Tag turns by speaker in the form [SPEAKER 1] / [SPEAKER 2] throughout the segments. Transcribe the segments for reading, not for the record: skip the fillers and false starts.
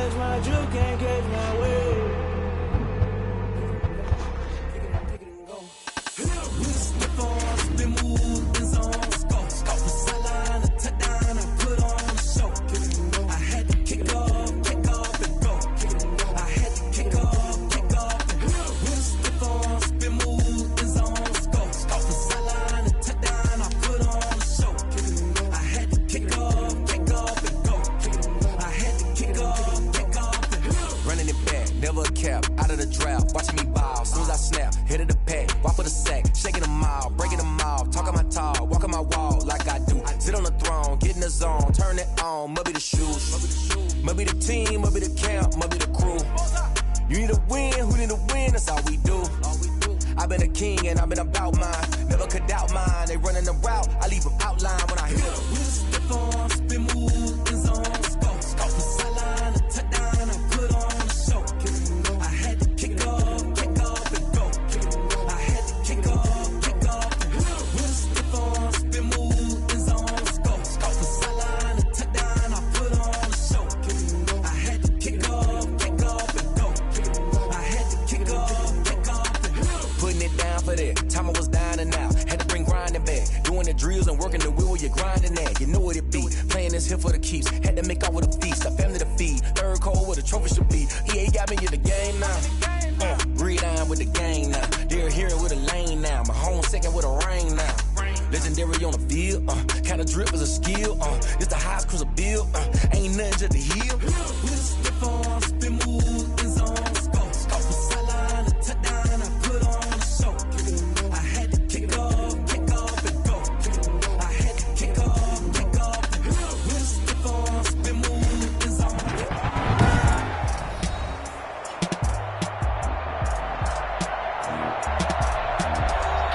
[SPEAKER 1] catch my drift, can't catch my wave.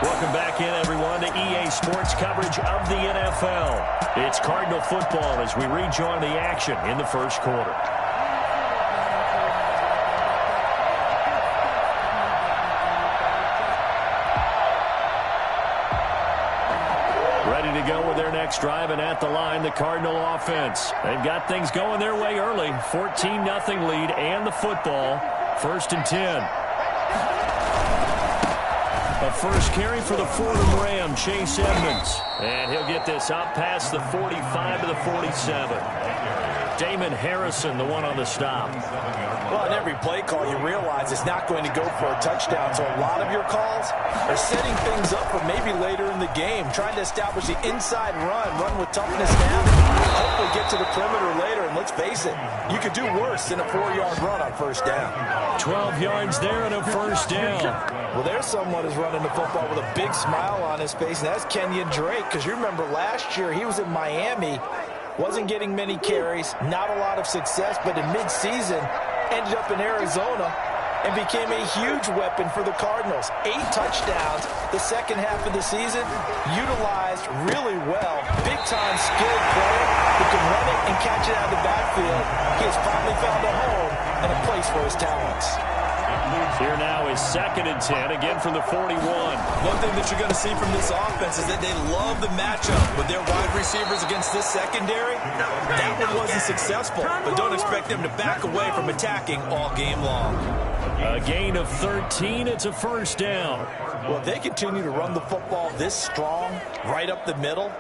[SPEAKER 2] Welcome back in, everyone, to EA Sports coverage of the NFL. It's Cardinal football as we rejoin the action in the first quarter. Ready to go with their next drive, and at the line, the Cardinal offense. They've got things going their way early. 14-0 lead and the football. 1st and 10. A first carry for the Fordham Ram, Chase Edmonds. And he'll get this out past the 45 to the 47. Damon Harrison, the one on the stop.
[SPEAKER 3] Well, in every play call, you realize it's not going to go for a touchdown. So a lot of your calls are setting things up for maybe later in the game, trying to establish the inside run with toughness now, hopefully get to the perimeter later. And let's face it, you could do worse than a 4-yard run on first down.
[SPEAKER 2] 12 yards there and a first down.
[SPEAKER 3] Well, there's someone who's running the football with a big smile on his face, and that's Kenyon Drake, because you remember last year he was in Miami, wasn't getting many carries, not a lot of success, but in midseason ended up in Arizona and became a huge weapon for the Cardinals. 8 touchdowns the second half of the season, utilized really well. Big-time skilled player who can run it and catch it out of the backfield. He has finally found a home and a place for his talents.
[SPEAKER 2] Here now is 2nd and 10, again from the 41.
[SPEAKER 4] One thing that you're going to see from this offense is that they love the matchup with their wide receivers against this secondary. That one wasn't successful, but don't expect them to back away from attacking all game long.
[SPEAKER 2] A gain of 13, it's a first down.
[SPEAKER 3] Well, if they continue to run the football this strong, right up the middle,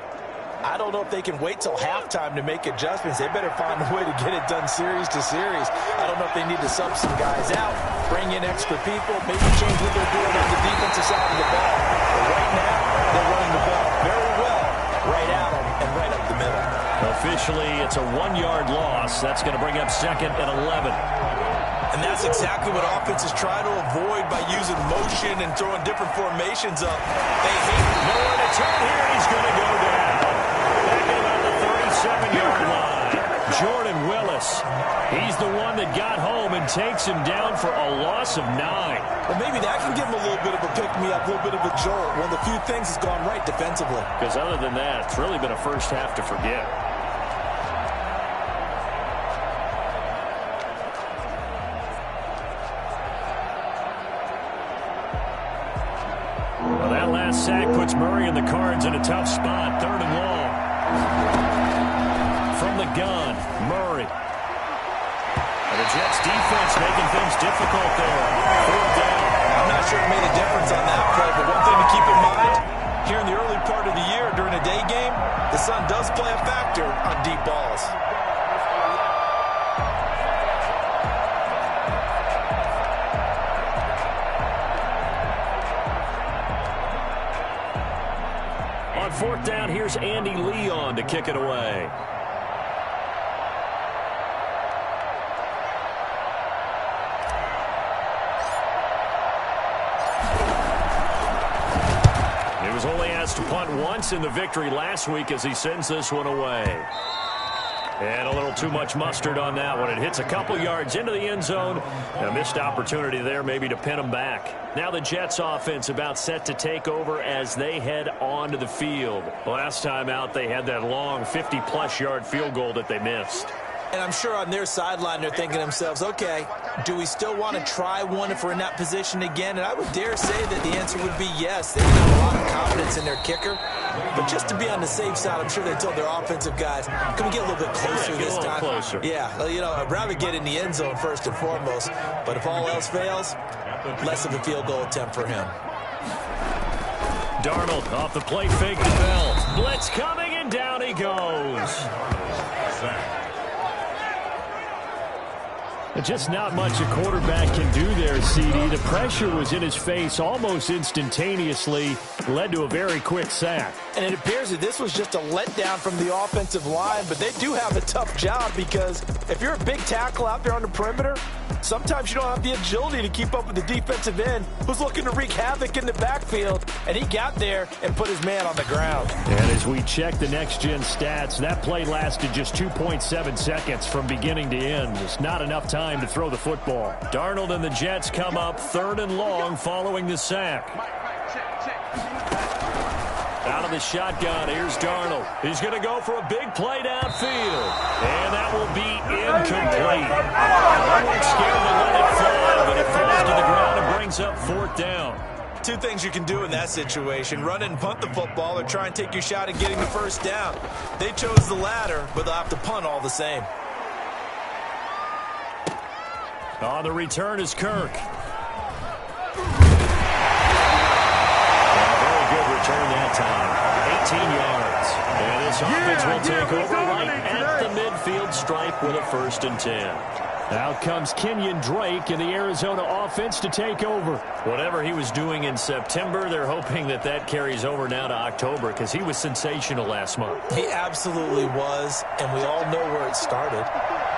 [SPEAKER 3] I don't know if they can wait till halftime to make adjustments. They better find a way to get it done series to series. I don't know if they need to sub some guys out, bring in extra people, maybe change what they're doing on the defensive side of the ball. But right now, they're running the ball very well, right at them and right up the middle.
[SPEAKER 2] Officially, it's a 1-yard loss. That's going to bring up 2nd and 11.
[SPEAKER 4] And that's exactly what offenses try to avoid by using motion and throwing different formations up. They hate
[SPEAKER 2] nowhere to turn here. He's going to go down. Back at about the 37-yard line. Jordan Willis. He's the one that got home and takes him down for a loss of 9.
[SPEAKER 4] Well, maybe that can give him a little bit of a pick-me-up, a little bit of a jolt. One of the few things that's gone right defensively.
[SPEAKER 2] Because other than that, it's really been a first half to forget. Well, that last sack puts Murray and the Cards in a tough spot. 3rd and long. From the gun, Murray. And The Jets defense making things difficult there. 4th down.
[SPEAKER 4] I'm not sure it made a difference on that play, but one thing to keep in mind, here in the early part of the year during a day game, the sun does play a factor on deep balls.
[SPEAKER 2] On 4th down, here's Andy Leon to kick it away. He was only asked to punt once in the victory last week as he sends this one away. And a little too much mustard on that one. It hits a couple yards into the end zone. A missed opportunity there maybe to pin them back. Now the Jets offense about set to take over as they head onto the field. Last time out they had that long 50-plus yard field goal that they missed.
[SPEAKER 4] And I'm sure on their sideline they're thinking to themselves, okay, do we still want to try one if we're in that position again? And I would dare say that the answer would be yes. They've got a lot of confidence in their kicker. But just to be on the safe side, I'm sure they told their offensive guys, can we get a little bit closer this time?
[SPEAKER 2] Closer.
[SPEAKER 4] Yeah, well, you know, I'd rather get in the end zone first and foremost. But if all else fails, less of a field goal attempt for him.
[SPEAKER 2] Darnold off the play fake to Bell. Blitz coming, and down he goes. Just not much a quarterback can do there, CD. The pressure was in his face almost instantaneously, led to a very quick sack.
[SPEAKER 3] And it appears that this was just a letdown from the offensive line, but they do have a tough job because if you're a big tackle out there on the perimeter, sometimes you don't have the agility to keep up with the defensive end who's looking to wreak havoc in the backfield, and he got there and put his man on the ground.
[SPEAKER 2] And as we check the next-gen stats, that play lasted just 2.7 seconds from beginning to end. It's not enough time to throw the football. Darnold and the Jets come up 3rd and long following the sack. Out of the shotgun, here's Darnold. He's going to go for a big play downfield. And that will be incomplete. I wasn't scared to let it fly, but it falls to the ground and brings up 4th down.
[SPEAKER 4] Two things you can do in that situation. Run it and punt the football or try and take your shot at getting the first down. They chose the latter, but they'll have to punt all the same.
[SPEAKER 2] On the return is Kirk. Return that time. 18 yards. And this offense will take over right at the midfield stripe with a 1st and 10. Out comes Kenyon Drake in the Arizona offense to take over. Whatever he was doing in September, they're hoping that that carries over now to October because he was sensational last month.
[SPEAKER 3] He absolutely was, and we all know where it started.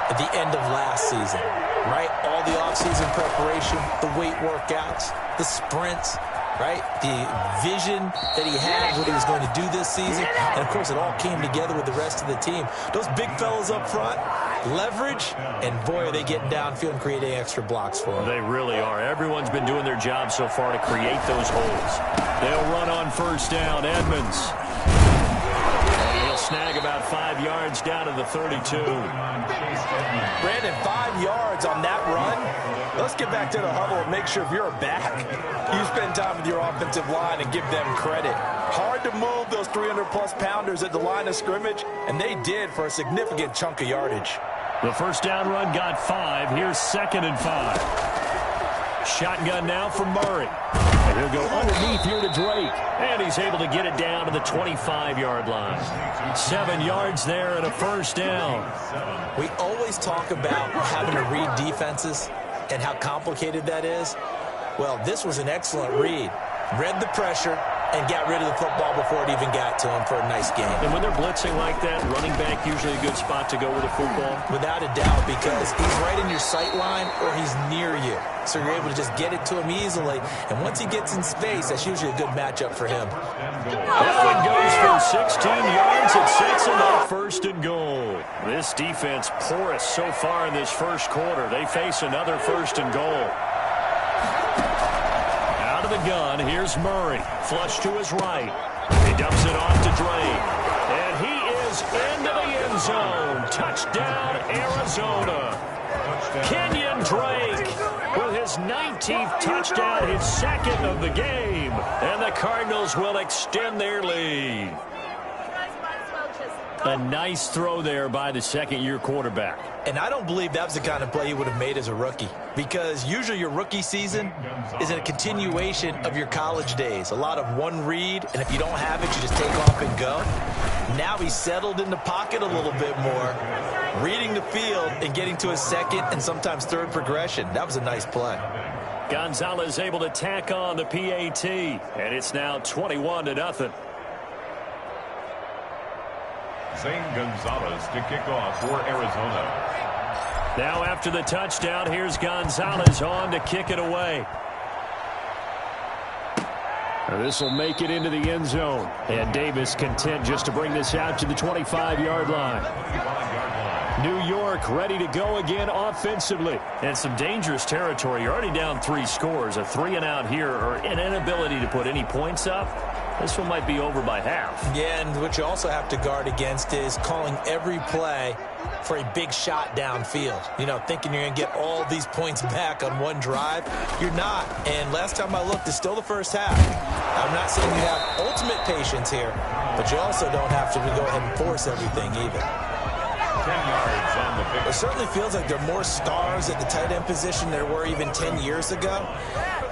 [SPEAKER 3] At the end of last season, right? All the offseason preparation, the weight workouts, the sprints, right? The vision that he had, what he was going to do this season. And, of course, it all came together with the rest of the team. Those big fellas up front, leverage, and, boy, are they getting downfield and creating extra blocks for them.
[SPEAKER 2] They really are. Everyone's been doing their job so far to create those holes. They'll run on 1st down. Edmonds. He'll snag about 5 yards down to the 32.
[SPEAKER 3] Brandon, 5 yards on that run. Let's get back to the huddle and make sure if you're a back, you spend time with your offensive line and give them credit. Hard to move those 300-plus pounders at the line of scrimmage, and they did for a significant chunk of yardage.
[SPEAKER 2] The 1st down run got 5. Here's 2nd and 5. Shotgun now for Murray. And he'll go underneath here to Drake. And he's able to get it down to the 25-yard line. 7 yards there and a 1st down.
[SPEAKER 3] We always talk about having to read defenses and how complicated that is. Well, this was an excellent read. Read the pressure and got rid of the football before it even got to him for a nice game.
[SPEAKER 2] And when they're blitzing like that, running back usually a good spot to go with a football?
[SPEAKER 3] Without a doubt, because he's right in your sight line or he's near you. So you're able to just get it to him easily. And once he gets in space, that's usually a good matchup for him.
[SPEAKER 2] That one goes for 16 yards. It sets him up 1st and goal. This defense porous so far in this 1st quarter. They face another 1st and goal. Out of the gun, here's Murray. Flush to his right. He dumps it off to Drake. And he is into the end zone. Touchdown, Arizona. Kenyon Drake with his 19th touchdown, his 2nd of the game. And the Cardinals will extend their lead. A nice throw there by the second-year quarterback.
[SPEAKER 3] And I don't believe that was the kind of play he would have made as a rookie, because usually your rookie season is a continuation of your college days. A lot of one read, and if you don't have it, you just take off and go. Now he's settled in the pocket a little bit more, reading the field and getting to his second and sometimes third progression. That was a nice play.
[SPEAKER 2] Gonzalez able to tack on the PAT, and it's now 21-0.
[SPEAKER 5] Zane Gonzalez to kick off for Arizona.
[SPEAKER 2] Now after the touchdown, here's Gonzalez on to kick it away. This will make it into the end zone. And Davis content just to bring this out to the 25-yard line. New York ready to go again offensively. And some dangerous territory. You're already down 3 scores. A 3-and-out here, or an inability to put any points up. This one might be over by half.
[SPEAKER 3] Yeah, and what you also have to guard against is calling every play for a big shot downfield. You know, thinking you're going to get all these points back on one drive. You're not. And last time I looked, it's still the first half. I'm not saying you have ultimate patience here, but you also don't have to go ahead and force everything either.
[SPEAKER 5] 10 yards on the pick.
[SPEAKER 3] It certainly feels like there are more stars at the tight end position than there were even 10 years ago.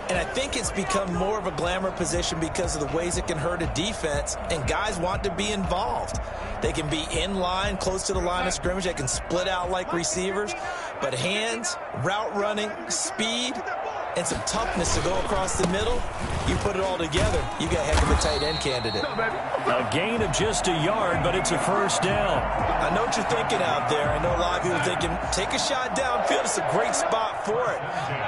[SPEAKER 3] And I think it's become more of a glamour position because of the ways it can hurt a defense, and guys want to be involved. They can be in line, close to the line of scrimmage. They can split out like receivers. But hands, route running, speed, and some toughness to go across the middle, you put it all together, you got a heck of a tight end candidate.
[SPEAKER 2] A gain of just a yard, but it's a first down.
[SPEAKER 3] I know what you're thinking out there. I know a lot of people are thinking, take a shot downfield. It's a great spot for it.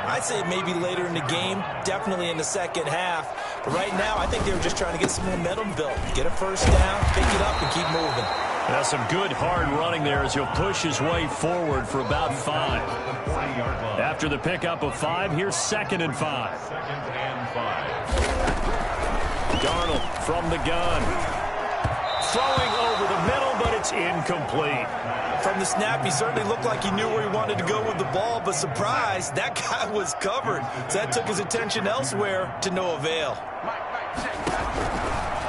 [SPEAKER 3] I'd say maybe later in the game, definitely in the second half. But right now, I think they were just trying to get some momentum built. Get a first down, pick it up, and keep moving.
[SPEAKER 2] Now some good hard running there as he'll push his way forward for about 5. After the pickup of 5, here's 2nd and 5. Darnold from the gun. Throwing over the middle, but it's incomplete.
[SPEAKER 3] From the snap, he certainly looked like he knew where he wanted to go with the ball, but surprise, that guy was covered. So that took his attention elsewhere to no avail.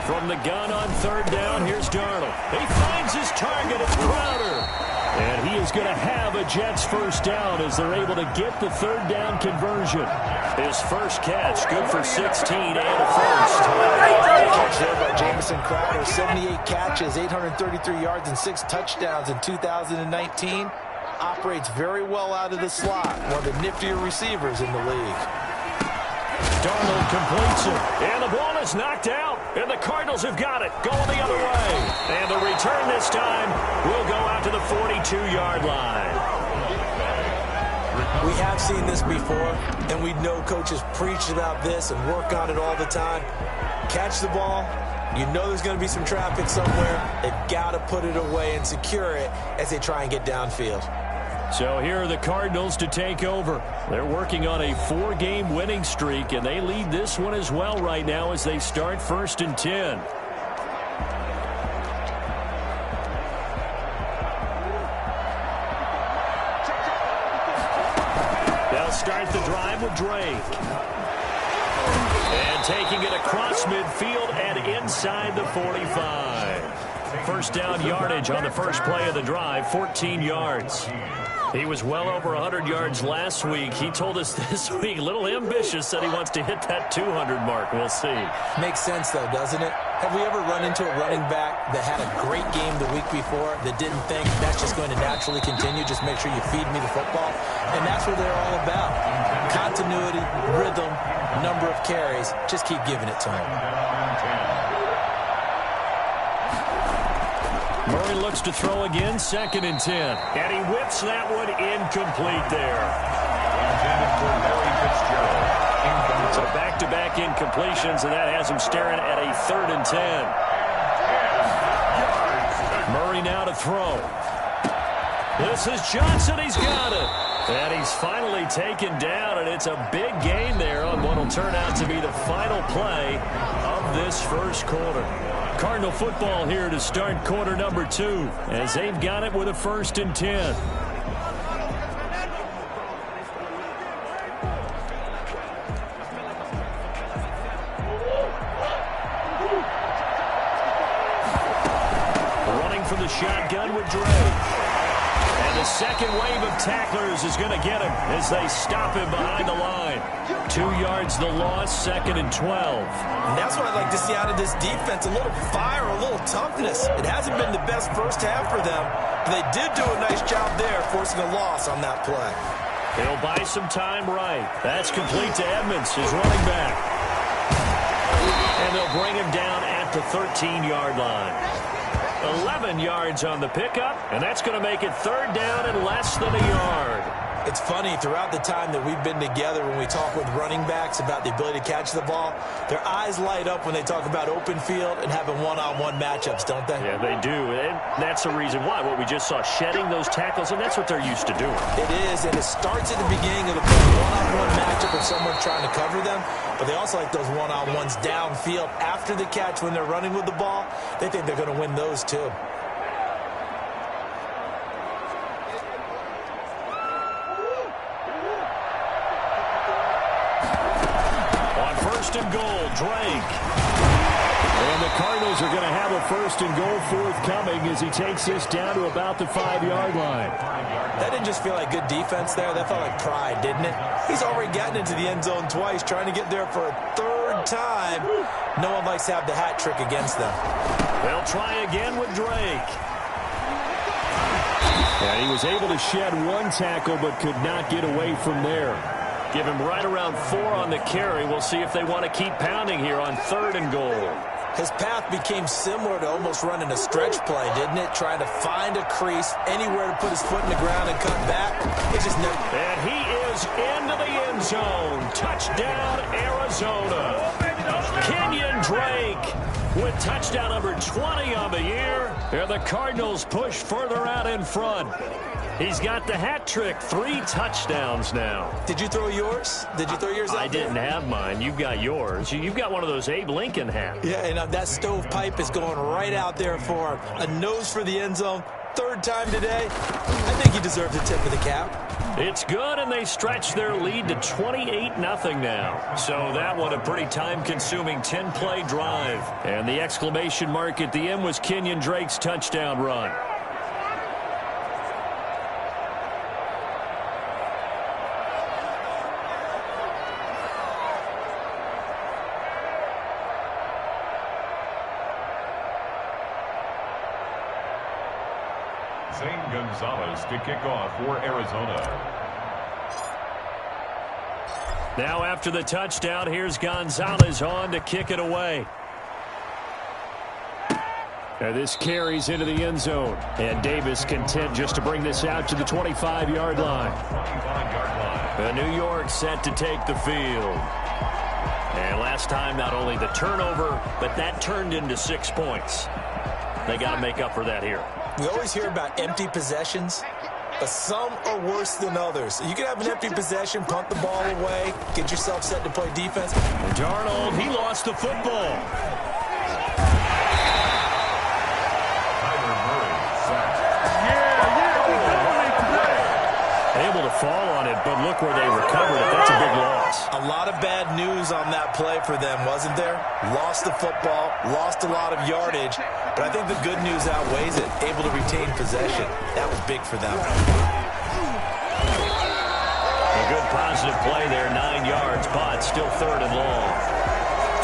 [SPEAKER 2] From the gun on 3rd down, here's Darnold. He finds his target, it's Crowder. And he is going to have a Jets first down as they're able to get the 3rd down conversion. His first catch, good for 16 and a first.
[SPEAKER 3] Catch there by Jamison Crowder, 78 catches, 833 yards, and 6 touchdowns in 2019. Operates very well out of the slot, one of the niftier receivers in the league.
[SPEAKER 2] Darnold completes it, and the ball is knocked out, and the Cardinals have got it, going the other way. And the return this time will go out to the 42-yard line.
[SPEAKER 3] We have seen this before, and we know coaches preach about this and work on it all the time. Catch the ball. You know there's going to be some traffic somewhere. They've got to put it away and secure it as they try and get downfield.
[SPEAKER 2] So here are the Cardinals to take over. They're working on a 4-game winning streak, and they lead this one as well right now as they start 1st and 10. They'll start the drive with Drake. And taking it across midfield and inside the 45. First down yardage on the first play of the drive, 14 yards. He was well over 100 yards last week. He told us this week, a little ambitious, said he wants to hit that 200 mark. We'll see.
[SPEAKER 3] Makes sense, though, doesn't it? Have we ever run into a running back that had a great game the week before that didn't think that's just going to naturally continue? Just make sure you feed me the football. And that's what they're all about. Continuity, rhythm, number of carries. Just keep giving it to him.
[SPEAKER 2] Murray looks to throw again, 2nd and 10. And he whips that one incomplete there. So back-to-back incompletions, and that has him staring at a 3rd and 10. Murray now to throw. This is Johnson. He's got it. And he's finally taken down, and it's a big gain there on what will turn out to be the final play of this first quarter. Cardinal football here to start quarter number 2 as they've got it with a 1st and 10. Running for the shotgun with Drake. And the second wave of tacklers is going to get him as they stop him behind the line. 2 yards the loss, 2nd and 12.
[SPEAKER 3] And that's what I'd like to see out of this defense, a little fire, a little toughness. It hasn't been the best first half for them, but they did do a nice job there forcing a loss on that play.
[SPEAKER 2] He'll buy some time right. That's complete to Edmonds, his running back. And they'll bring him down at the 13-yard line. 11 yards on the pickup, and that's going to make it 3rd down and less than a yard.
[SPEAKER 3] It's funny, throughout the time that we've been together, when we talk with running backs about the ability to catch the ball, their eyes light up when they talk about open field and having one-on-one matchups, don't they?
[SPEAKER 2] Yeah, they do, and that's the reason why. What we just saw, shedding those tackles, and that's what they're used to doing.
[SPEAKER 3] It is, and it starts at the beginning of the play, one-on-one matchup with someone trying to cover them, but they also like those one-on-ones downfield after the catch when they're running with the ball. They think they're going to win those too.
[SPEAKER 2] And goal, Drake. And the Cardinals are going to have a 1st and goal forthcoming as he takes this down to about the 5-yard line.
[SPEAKER 3] That didn't just feel like good defense there. That felt like pride, didn't it? He's already gotten into the end zone twice, trying to get there for a 3rd time. No one likes to have the hat trick against them.
[SPEAKER 2] They'll try again with Drake. And he was able to shed 1 tackle but could not get away from there. Give him right around 4 on the carry. We'll see if they want to keep pounding here on 3rd and goal.
[SPEAKER 3] His path became similar to almost running a stretch play, didn't it? Trying to find a crease, anywhere to put his foot in the ground and cut back. It just never...
[SPEAKER 2] And he is into the end zone. Touchdown, Arizona. Kenyon Drake with touchdown number 20 on the year. And the Cardinals push further out in front. He's got the hat trick, 3 touchdowns now.
[SPEAKER 3] Did you throw yours? Did you throw yours out?
[SPEAKER 2] I didn't have mine. You've got yours. You've got one of those Abe Lincoln hats.
[SPEAKER 3] Yeah, and that stovepipe is going right out there for a nose for the end zone. 3rd time today. I think he deserves a tip of the cap.
[SPEAKER 2] It's good, and they stretch their lead to 28-0 now. So that one a pretty time-consuming 10-play drive. And the exclamation mark at the end was Kenyon Drake's touchdown run.
[SPEAKER 5] Gonzalez to kick off for Arizona.
[SPEAKER 2] Now after the touchdown, here's Gonzalez on to kick it away. And this carries into the end zone. And Davis content just to bring this out to the 25-yard line.
[SPEAKER 5] 25-yard line.
[SPEAKER 2] And New York set to take the field. And last time, not only the turnover, but that turned into 6 points. They got to make up for that here.
[SPEAKER 3] We always hear about empty possessions, but some are worse than others. You can have an empty possession, punt the ball away, get yourself set to play defense.
[SPEAKER 2] Darnold, he lost the football. Able to fall on it, but look where they recovered it. That's a big loss.
[SPEAKER 3] A lot of bad news on that play for them, wasn't there? Lost the football, lost a lot of yardage, but I think the good news outweighs it. Able to retain possession. That was big for them.
[SPEAKER 2] A good positive play there, 9 yards, but still 3rd and long.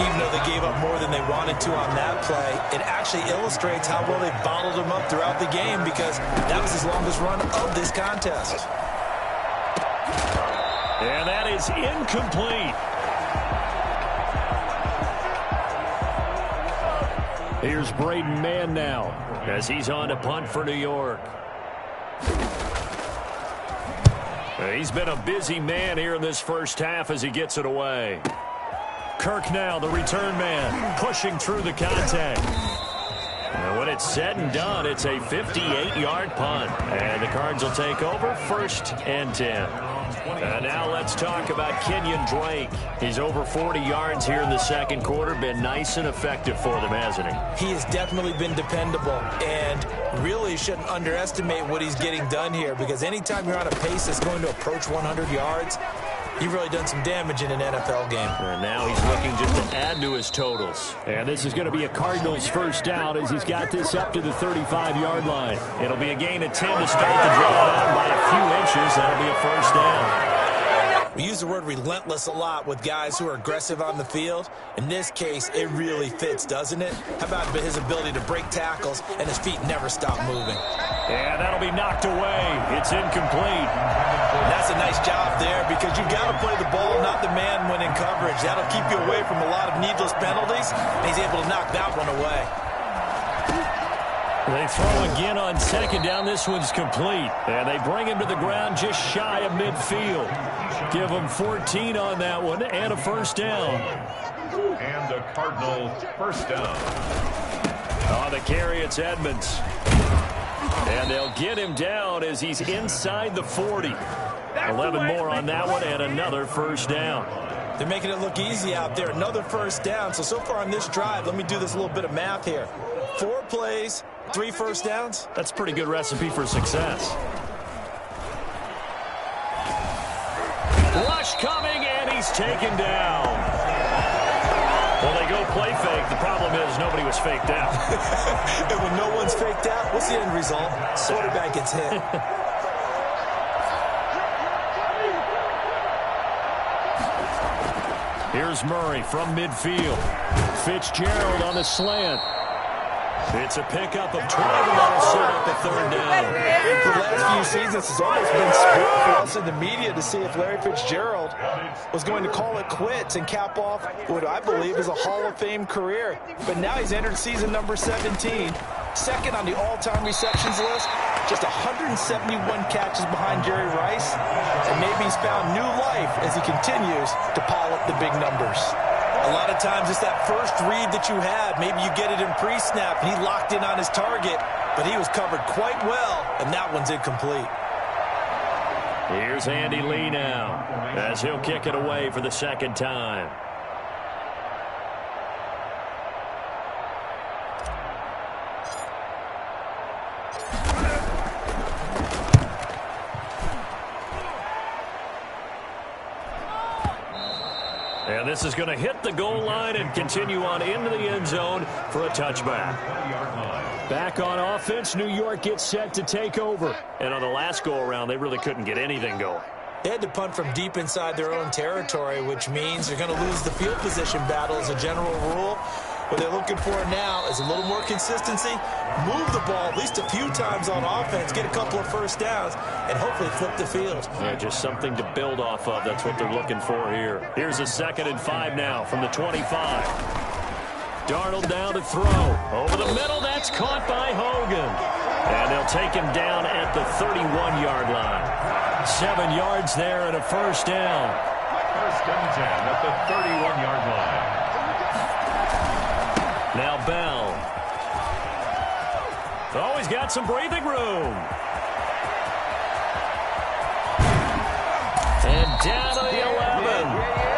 [SPEAKER 3] Even though they gave up more than they wanted to on that play, it actually illustrates how well they bottled him up throughout the game because that was his longest run of this contest.
[SPEAKER 2] And that is incomplete. Here's Braden Mann now as he's on to punt for New York. He's been a busy man here in this first half as he gets it away. Kirk now, the return man, pushing through the contact. And when it's said and done, it's a 58-yard punt. And the Cards will take over 1st and 10. And now let's talk about Kenyon Drake. He's over 40 yards here in the second quarter. Been nice and effective for them, hasn't he?
[SPEAKER 3] He has definitely been dependable and really shouldn't underestimate what he's getting done here because anytime you're on a pace that's going to approach 100 yards,
[SPEAKER 4] He really done some damage in an NFL game.
[SPEAKER 2] And now he's looking just to add to his totals.
[SPEAKER 6] And this is going to be a Cardinals first down as he's got this up to the 35-yard line.
[SPEAKER 2] It'll be a gain of 10 to start the drive by a few inches. That'll be a first down.
[SPEAKER 4] We use the word relentless a lot with guys who are aggressive on the field. In this case, it really fits, doesn't it? How about his ability to break tackles and his feet never stop moving?
[SPEAKER 2] And that'll be knocked away. It's incomplete.
[SPEAKER 4] That's a nice job there because you've got to play the ball, not the man when in coverage. That'll keep you away from a lot of needless penalties, and he's able to knock that one away.
[SPEAKER 2] They throw again on second down. This one's complete. And they bring him to the ground just shy of midfield. Give him 14 on that one and a first down.
[SPEAKER 5] And a Cardinal first down.
[SPEAKER 2] On the carry, it's Edmonds. And they'll get him down as he's inside the 40. 11 more on that one and another first down.
[SPEAKER 4] They're making it look easy out there. Another first down. So far on this drive, let me do this little bit of math here. 4 plays, 3 first downs.
[SPEAKER 2] That's a pretty good recipe for success. Rush coming, and he's taken down. Well, they go play fake. The problem is nobody was faked out.
[SPEAKER 4] And when no one's faked out, what's the end result? Quarterback gets hit.
[SPEAKER 2] Here's Murray from midfield. Fitzgerald on the slant. It's a pickup of 12, and that'll set up a third down.
[SPEAKER 3] For the last few seasons, it's almost been split for us in the media to see if Larry Fitzgerald was going to call it quits and cap off what I believe is a Hall of Fame career. But now he's entered season number 17, second on the all-time receptions list, just 171 catches behind Jerry Rice, and maybe he's found new life as he continues to pile up the big numbers.
[SPEAKER 4] A lot of times it's that first read that you had. Maybe you get it in pre-snap, and he locked in on his target, but he was covered quite well, and that one's incomplete.
[SPEAKER 2] Here's Andy Lee now as he'll kick it away for the second time. And this is going to hit the goal line and continue on into the end zone for a touchback. Back on offense, New York gets set to take over. And on the last go-around, they really couldn't get anything going.
[SPEAKER 4] They had to punt from deep inside their own territory, which means they're going to lose the field position battle as a general rule. What they're looking for now is a little more consistency, move the ball at least a few times on offense, get a couple of first downs, and hopefully flip the field.
[SPEAKER 2] Yeah, just something to build off of. That's what they're looking for here. Here's a 2nd and 5 now from the 25. Darnold down to throw. Over the middle, that's caught by Hogan. And they'll take him down at the 31-yard line. 7 yards there and a first down.
[SPEAKER 5] First and 10 at the 31-yard line.
[SPEAKER 2] Now Bell. Oh, he's got some breathing room. And down to the 11.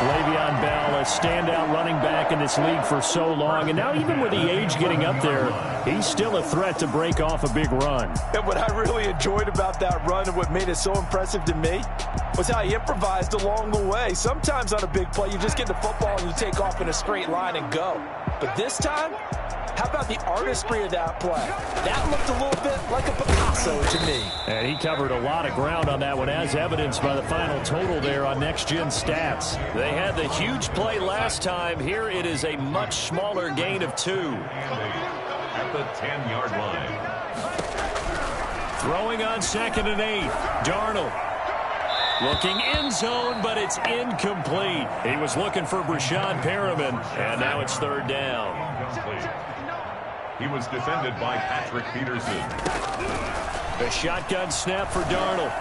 [SPEAKER 2] Le'Veon Bell, a standout running back in this league for so long. And now even with the age getting up there, he's still a threat to break off a big run.
[SPEAKER 3] And what I really enjoyed about that run and what made it so impressive to me was how he improvised along the way. Sometimes on a big play, you just get the football and you take off in a straight line and go. But this time, how about the artistry of that play? That looked a little bit like a Picasso to me.
[SPEAKER 2] And he covered a lot of ground on that one, as evidenced by the final total there on Next Gen Stats. They had the huge play last time. Here it is a much smaller gain of 2.
[SPEAKER 5] At the 10-yard line.
[SPEAKER 2] Throwing on 2nd and 8. Darnold. Looking end zone, but it's incomplete. He was looking for Brashad Perriman, and now it's 3rd down.
[SPEAKER 5] He was defended by Patrick Peterson.
[SPEAKER 2] The shotgun snap for Darnold.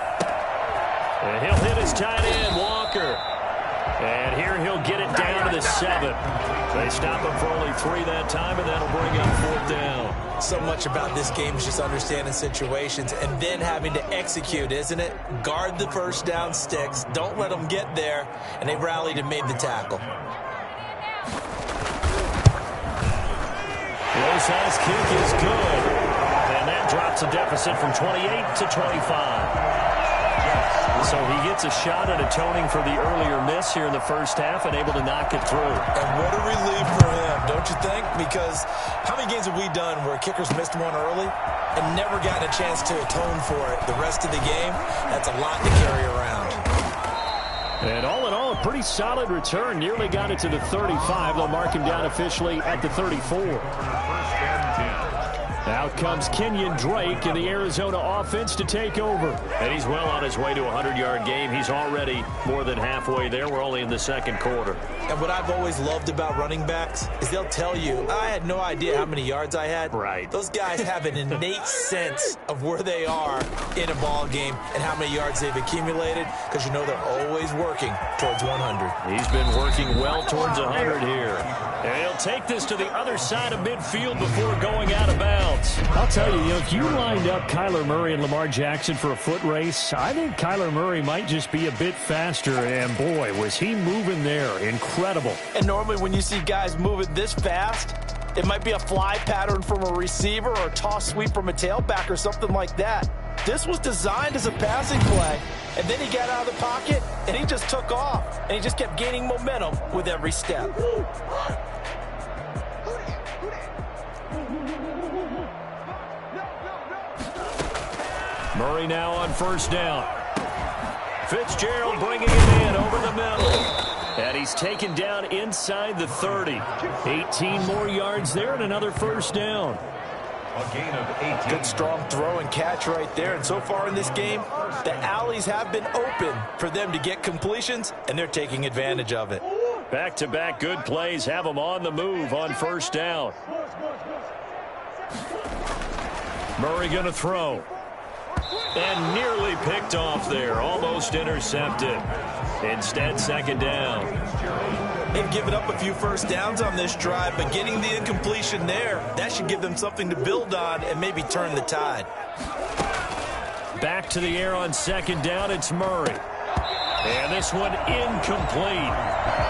[SPEAKER 2] And he'll hit his tight end, Walker. And here he'll get it down to the 7. They stop him for only 3 that time, and that'll bring up 4th down.
[SPEAKER 4] So much about this game is just understanding situations and then having to execute, isn't it? Guard the first down sticks. Don't let them get there. And they rallied and made the tackle.
[SPEAKER 2] Rosas' kick is good. And that dropped cuts a deficit from 28 to 25. So he gets a shot at atoning for the earlier miss here in the first half and able to knock it through.
[SPEAKER 4] And what a relief for him, don't you think? Because how many games have we done where kickers missed one early and never gotten a chance to atone for it the rest of the game? That's a lot to carry around.
[SPEAKER 6] And all in all, a pretty solid return. Nearly got it to the 35. They'll mark him down officially at the 34. Out comes Kenyon Drake in the Arizona offense to take over.
[SPEAKER 2] And he's well on his way to a 100-yard game. He's already more than halfway there. We're only in the second quarter.
[SPEAKER 4] And what I've always loved about running backs is they'll tell you, I had no idea how many yards I had.
[SPEAKER 2] Right.
[SPEAKER 4] Those guys have an innate sense of where they are in a ball game and how many yards they've accumulated because you know they're always working towards 100.
[SPEAKER 2] He's been working well towards 100 here. And he'll take this to the other side of midfield before going out of bounds.
[SPEAKER 6] I'll tell you, if you lined up Kyler Murray and Lamar Jackson for a foot race, I think Kyler Murray might just be a bit faster. And, boy, was he moving there. Incredible.
[SPEAKER 3] And normally when you see guys moving this fast, it might be a fly pattern from a receiver or a toss sweep from a tailback or something like that. This was designed as a passing play, and then he got out of the pocket, and he just took off, and he just kept gaining momentum with every step.
[SPEAKER 2] Murray now on first down. Fitzgerald bringing it in over the middle. And he's taken down inside the 30.
[SPEAKER 6] 18 more yards there and another first down.
[SPEAKER 5] A gain of 18.
[SPEAKER 3] Good strong throw and catch right there. And so far in this game, the alleys have been open for them to get completions, and they're taking advantage of it.
[SPEAKER 2] Back-to-back good plays have them on the move on first down. Murray going to throw. And nearly picked off there. Almost intercepted. Instead, second down.
[SPEAKER 4] They've given up a few first downs on this drive, but getting the incompletion there, that should give them something to build on and maybe turn the tide.
[SPEAKER 2] Back to the air on second down, it's Murray. And this one incomplete.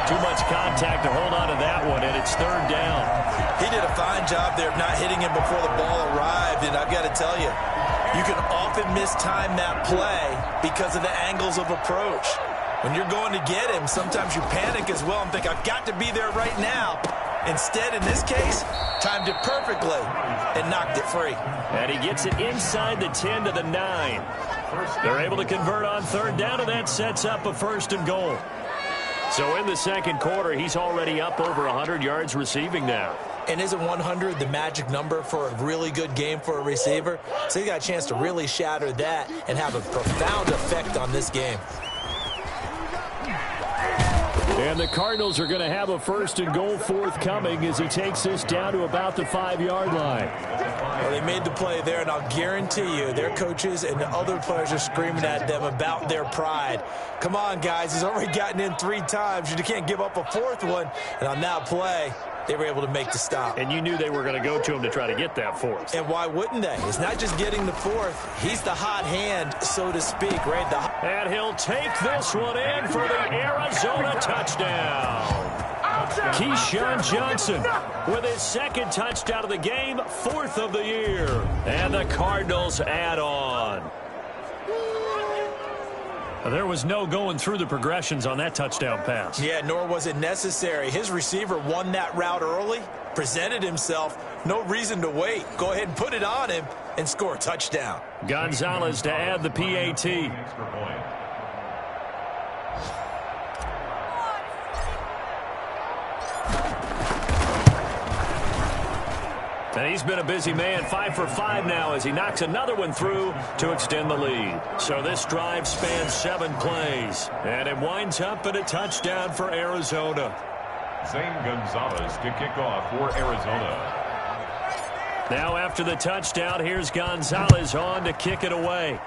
[SPEAKER 2] Too much contact to hold on to that one, and it's third down.
[SPEAKER 4] He did a fine job there of not hitting him before the ball arrived, and I've got to tell you, you can often mistime that play because of the angles of approach. When you're going to get him, sometimes you panic as well and think, I've got to be there right now. Instead, in this case, timed it perfectly and knocked it free.
[SPEAKER 2] And he gets it inside the 10 to the 9. They're able to convert on third down, and that sets up a first and goal. So in the second quarter, he's already up over 100 yards receiving now.
[SPEAKER 4] And isn't 100 the magic number for a really good game for a receiver? So he got a chance to really shatter that and have a profound effect on this game.
[SPEAKER 6] And the Cardinals are going to have a first and goal forthcoming as he takes this down to about the 5-yard line.
[SPEAKER 4] Well, they made the play there, and I'll guarantee you their coaches and the other players are screaming at them about their pride. Come on, guys. He's already gotten in 3 times. You can't give up a 4th one. And on that play, they were able to make the stop.
[SPEAKER 2] And you knew they were going to go to him to try to get that 4th.
[SPEAKER 4] And why wouldn't they? It's not just getting the 4th. He's the hot hand, so to speak, right?
[SPEAKER 2] And he'll take this one in for the Arizona touchdown. Keyshawn Johnson with his second touchdown of the game, 4th of the year. And the Cardinals add on. There was no going through the progressions on that touchdown pass.
[SPEAKER 4] Yeah, nor was it necessary. His receiver won that route early, presented himself. No reason to wait. Go ahead and put it on him and score a touchdown.
[SPEAKER 2] Gonzalez to add the PAT. And he's been a busy man, 5 for 5 now as he knocks another one through to extend the lead. So this drive spans 7 plays, and it winds up in a touchdown for Arizona.
[SPEAKER 5] Zane Gonzalez to kick off for Arizona.
[SPEAKER 2] Now after the touchdown, here's Gonzalez on to kick it away.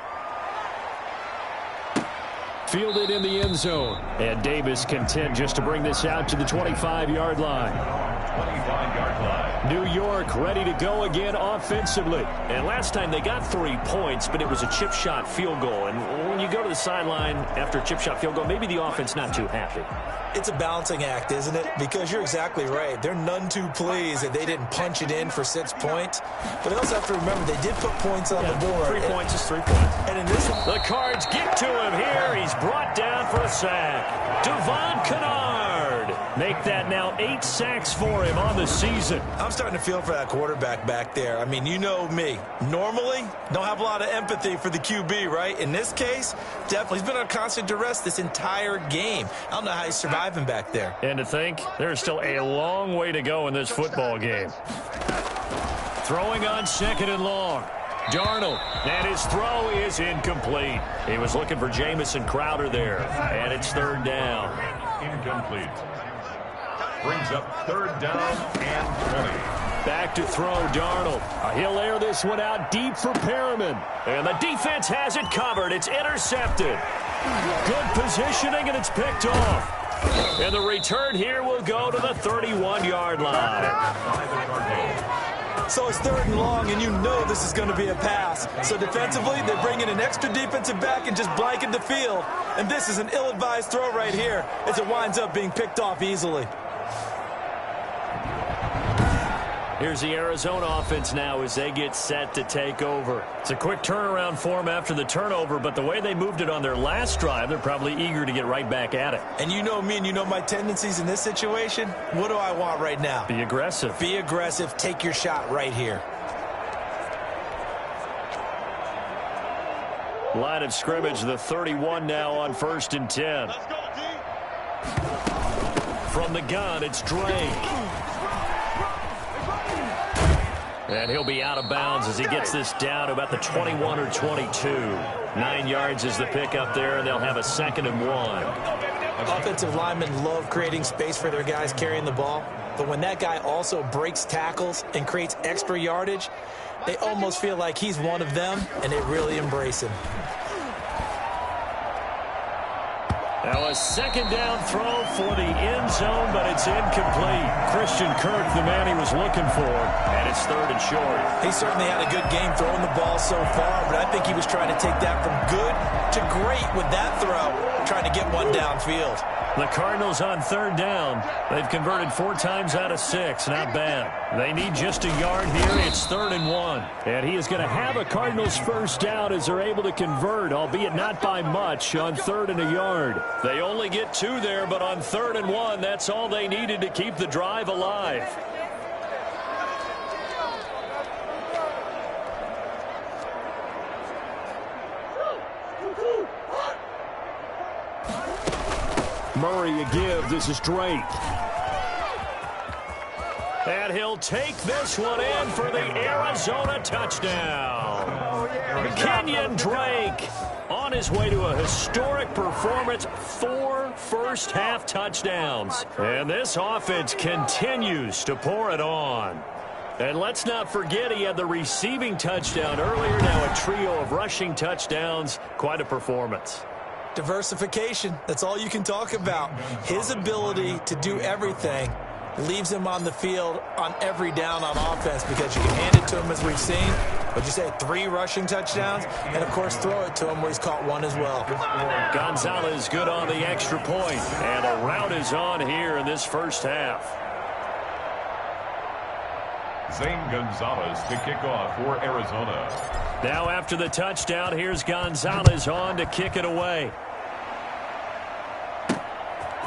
[SPEAKER 6] Fielded in the end zone. And Davis content just to bring this out to the 25-yard line.
[SPEAKER 5] 25-yard line.
[SPEAKER 6] New York ready to go again offensively.
[SPEAKER 2] And last time they got 3 points, but it was a chip shot field goal. And when you go to the sideline after a chip shot field goal, maybe the offense not too happy.
[SPEAKER 3] It's a balancing act, isn't it? Because you're exactly right. They're none too pleased that they didn't punch it in for 6 points. But they also have to remember they did put points on the board.
[SPEAKER 2] 3 points is 3 points.
[SPEAKER 3] And in this one,
[SPEAKER 2] the Cards get to him here. He's brought down for a sack. Devon Kennard. Make that now 8 sacks for him on the season.
[SPEAKER 3] I'm starting to feel for that quarterback back there. I mean, you know me. Normally, don't have a lot of empathy for the QB, right? In this case, definitely. He's been on constant duress this entire game. I don't know how he's surviving back there.
[SPEAKER 2] And to think, there's still a long way to go in this football game. Throwing on 2nd and long. Darnold, and his throw is incomplete. He was looking for Jamison Crowder there, and it's 3rd down.
[SPEAKER 5] Incomplete. Brings up 3rd down and 20.
[SPEAKER 2] Back to throw, Darnold. He'll air this one out deep for Perriman. And the defense has it covered. It's intercepted. Good positioning, and it's picked off. And the return here will go to the 31-yard line.
[SPEAKER 3] So it's 3rd and long, and you know this is going to be a pass. So defensively, they bring in an extra defensive back and just blanket the field. And this is an ill-advised throw right here as it winds up being picked off easily.
[SPEAKER 2] Here's the Arizona offense now as they get set to take over. It's a quick turnaround for them after the turnover, but the way they moved it on their last drive, they're probably eager to get right back at it.
[SPEAKER 3] And you know me and you know my tendencies in this situation. What do I want right now?
[SPEAKER 2] Be aggressive.
[SPEAKER 3] Be aggressive. Take your shot right here.
[SPEAKER 2] Line of scrimmage, the 31 now on 1st and 10. From the gun, it's Drake. And he'll be out of bounds as he gets this down to about the 21 or 22. 9 yards is the pickup there, and they'll have a 2nd and 1.
[SPEAKER 3] Offensive linemen love creating space for their guys carrying the ball. But when that guy also breaks tackles and creates extra yardage, they almost feel like he's one of them, and they really embrace him.
[SPEAKER 2] Now a 2nd down throw for the end zone, but it's incomplete. Christian Kirk, the man he was looking for, and it's 3rd and short.
[SPEAKER 3] He certainly had a good game throwing the ball so far, but I think he was trying to take that from good to great with that throw, trying to get one downfield.
[SPEAKER 2] The Cardinals on 3rd down. They've converted 4 times out of 6. Not bad. They need just a yard here. It's 3rd and 1.
[SPEAKER 6] And he is going to have a Cardinals first down as they're able to convert, albeit not by much, on 3rd and a yard.
[SPEAKER 2] They only get 2 there, but on 3rd and 1, that's all they needed to keep the drive alive.
[SPEAKER 6] Murray a give. This is Drake.
[SPEAKER 2] And he'll take this one in for the Arizona touchdown. Kenyon Drake on his way to a historic performance. 4 first-half touchdowns. And this offense continues to pour it on. And let's not forget he had the receiving touchdown earlier. Now a trio of rushing touchdowns. Quite a performance.
[SPEAKER 3] Diversification, that's all you can talk about. His ability to do everything leaves him on the field on every down on offense because you can hand it to him as we've seen. What'd you say, 3 rushing touchdowns? And, of course, throw it to him where he's caught 1 as well.
[SPEAKER 2] Gonzalez good on the extra point. And a rout is on here in this first half.
[SPEAKER 5] Zane Gonzalez to kick off for Arizona.
[SPEAKER 2] Now after the touchdown, here's Gonzalez on to kick it away.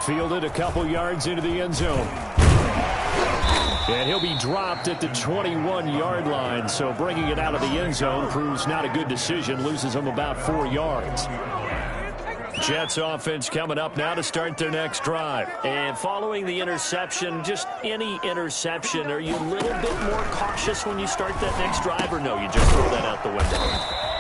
[SPEAKER 6] Fielded a couple yards into the end zone. And he'll be dropped at the 21-yard line, so bringing it out of the end zone proves not a good decision, loses him about 4 yards. Jets offense coming up now to start their next drive.
[SPEAKER 2] And following the interception, just any interception, are you a little bit more cautious when you start that next drive, or no, you just throw that out the window?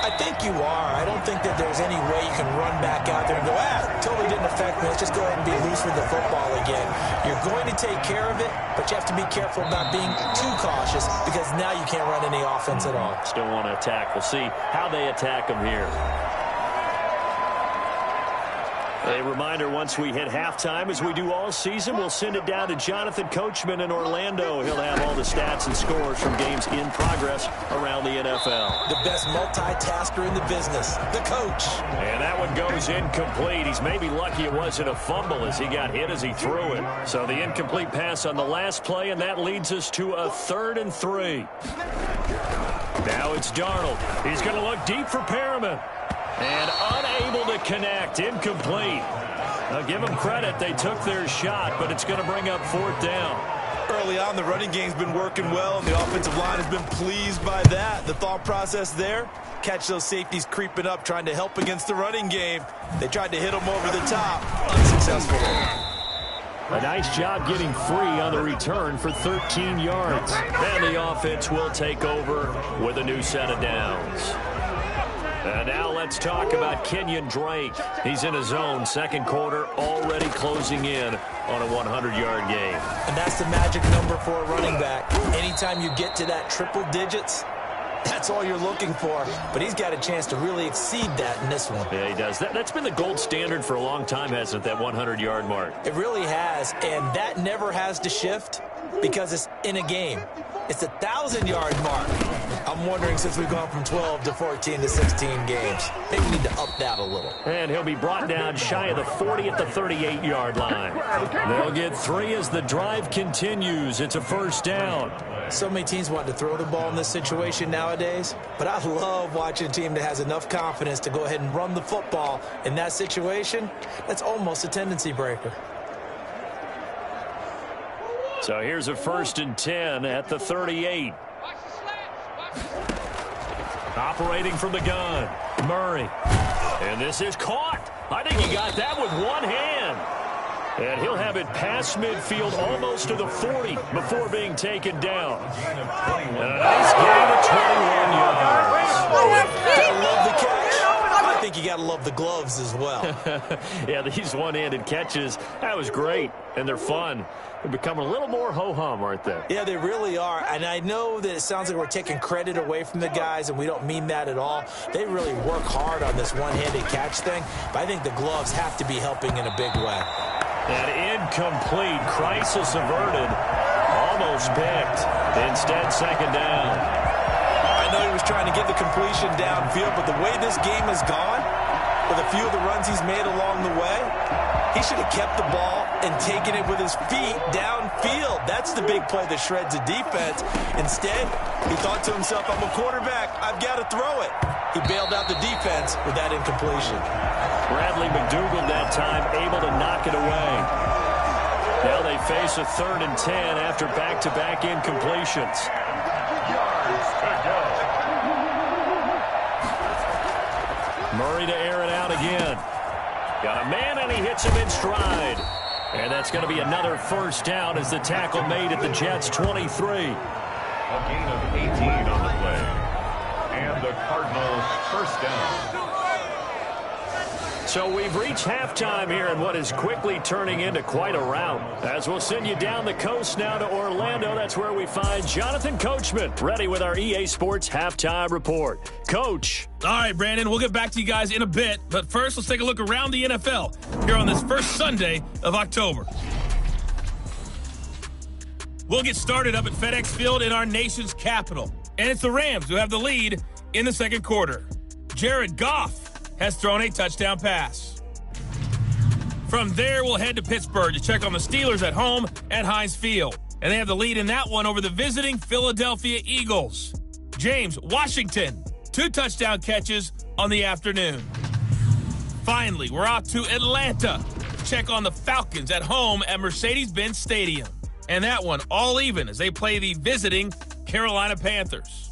[SPEAKER 3] I think you are. I don't think that there's any way you can run back out there and go, totally didn't affect me. Let's just go ahead and be loose with the football again. You're going to take care of it, but you have to be careful about being too cautious because now you can't run any offense at all.
[SPEAKER 2] Still want to attack. We'll see how they attack them here. A reminder, once we hit halftime, as we do all season, we'll send it down to Jonathan Coachman in Orlando. He'll have all the stats and scores from games in progress around the NFL.
[SPEAKER 3] The best multitasker in the business, the coach.
[SPEAKER 2] And that one goes incomplete. He's maybe lucky it wasn't a fumble as he got hit as he threw it. So the incomplete pass on the last play, and that leads us to a 3rd and 3. Now it's Darnold. He's going to look deep for Perriman. And unable to connect. Incomplete. Now give them credit. They took their shot, but it's going to bring up 4th down.
[SPEAKER 4] Early on, the running game's been working well, and the offensive line has been pleased by that. The thought process there, catch those safeties creeping up, trying to help against the running game. They tried to hit them over the top. Unsuccessful.
[SPEAKER 2] A nice job getting free on the return for 13 yards. And the offense will take over with a new set of downs. And now let's talk about Kenyon Drake. He's in his zone, 2nd quarter, already closing in on a 100-yard game.
[SPEAKER 3] And that's the magic number for a running back. Anytime you get to that triple digits, that's all you're looking for. But he's got a chance to really exceed that in this one.
[SPEAKER 2] Yeah, he does. That's been the gold standard for a long time, hasn't it, that 100-yard mark?
[SPEAKER 3] It really has, and that never has to shift because it's in a game. It's a 1,000-yard mark. I'm wondering, since we've gone from 12 to 14 to 16 games, maybe we need to up that a little.
[SPEAKER 2] And he'll be brought down shy of the 40 at the 38-yard line. They'll get 3 as the drive continues. It's a 1st down.
[SPEAKER 3] So many teams want to throw the ball in this situation nowadays, but I love watching a team that has enough confidence to go ahead and run the football in that situation. That's almost a tendency breaker.
[SPEAKER 2] So here's a 1st and 10 at the 38. Operating from the gun, Murray. And this is caught. I think he got that with one hand. And he'll have it past midfield almost to the 40 before being taken down. And a nice gain of 21 yards.
[SPEAKER 3] Gotta love the catch. I think you got to love the gloves as well.
[SPEAKER 2] Yeah, these one-handed catches, that was great, and they're fun. They're becoming a little more ho-hum, aren't they?
[SPEAKER 3] Yeah, they really are, and I know that it sounds like we're taking credit away from the guys, and we don't mean that at all. They really work hard on this one-handed catch thing, but I think the gloves have to be helping in a big way.
[SPEAKER 2] An incomplete, crisis averted, almost picked. Instead, 2nd down.
[SPEAKER 4] I know he was trying to get the completion downfield, but the way this game has gone, with a few of the runs he's made along the way, he should have kept the ball and taken it with his feet downfield. That's the big play that shreds a defense. Instead, he thought to himself, I'm a quarterback, I've got to throw it. He bailed out the defense with that incompletion.
[SPEAKER 2] Bradley McDougald that time able to knock it away. Now they face a 3rd and 10 after back-to-back incompletions. Murray to air it out again. Got a man, and he hits him in stride. And that's going to be another 1st down as the tackle made at the Jets' 23.
[SPEAKER 5] A gain of 18 on the play. And the Cardinals' 1st down.
[SPEAKER 2] So we've reached halftime here in what is quickly turning into quite a rout. As we'll send you down the coast now to Orlando, that's where we find Jonathan Coachman, ready with our EA Sports Halftime Report. Coach.
[SPEAKER 7] All right, Brandon, we'll get back to you guys in a bit. But first, let's take a look around the NFL here on this first Sunday of October. We'll get started up at FedEx Field in our nation's capital. And it's the Rams who have the lead in the 2nd quarter. Jared Goff has thrown a touchdown pass. From there, we'll head to Pittsburgh to check on the Steelers at home at Heinz Field. And they have the lead in that one over the visiting Philadelphia Eagles. James Washington, 2 touchdown catches on the afternoon. Finally, we're out to Atlanta to check on the Falcons at home at Mercedes-Benz Stadium. And that one all even as they play the visiting Carolina Panthers.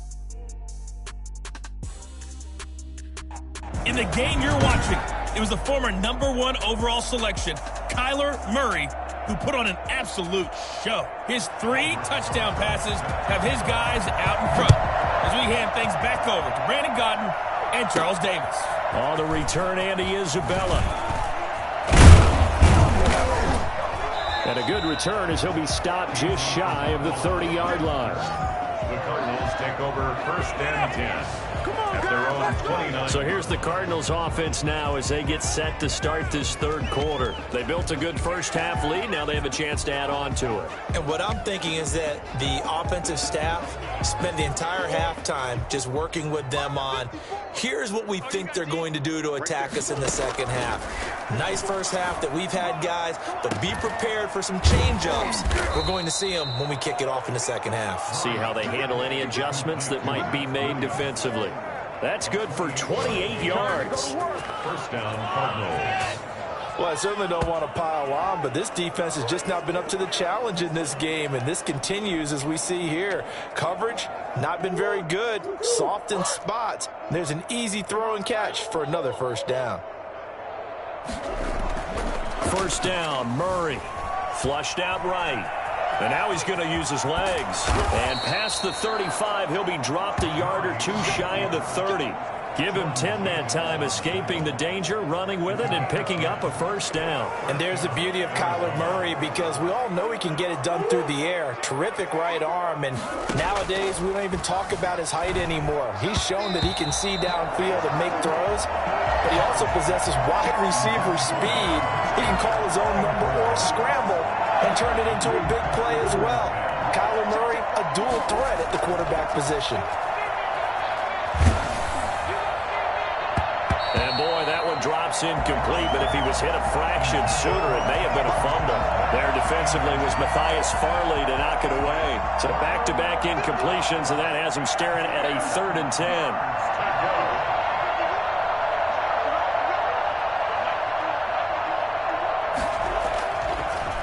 [SPEAKER 7] In the game you're watching, it was the former #1 overall selection, Kyler Murray, who put on an absolute show. His 3 touchdown passes have his guys out in front. As we hand things back over to Brandon Godden and Charles Davis.
[SPEAKER 2] On the return, Andy Isabella. And a good return as he'll be stopped just shy of the 30-yard line.
[SPEAKER 5] the Cardinals take over 1st and 10 at their own 29.
[SPEAKER 2] So here's the Cardinals offense now as they get set to start this third quarter. They built a good first half lead. Now they have a chance to add on to it.
[SPEAKER 3] And what I'm thinking is that the offensive staff spent the entire halftime just working with them on, here's what we think they're going to do to attack us in the second half. Nice first half that we've had, guys, but be prepared for some change-ups. We're going to see them when we kick it off in the second half.
[SPEAKER 2] See how they handle any adjustments that might be made defensively. That's good for 28 yards.
[SPEAKER 5] 1st down, Cardinals.
[SPEAKER 3] Well, I certainly don't want to pile on, but this defense has just not been up to the challenge in this game, and this continues as we see here. Coverage, not been very good, soft in spots. There's an easy throw and catch for another 1st down.
[SPEAKER 2] 1st down, Murray. Flushed out right. And now he's going to use his legs. And past the 35, he'll be dropped a yard or two shy of the 30. Give him 10 that time, escaping the danger, running with it, and picking up a 1st down.
[SPEAKER 3] And there's the beauty of Kyler Murray, because we all know he can get it done through the air. Terrific right arm, and nowadays we don't even talk about his height anymore. He's shown that he can see downfield and make throws, but he also possesses wide receiver speed. He can call his own number or scramble and turn it into a big play as well. Kyler Murray, a dual threat at the quarterback position.
[SPEAKER 2] And boy, that one drops incomplete, but if he was hit a fraction sooner, it may have been a fumble. There defensively was Matthias Farley to knock it away. So back-to-back incompletions, and that has him staring at a 3rd and 10.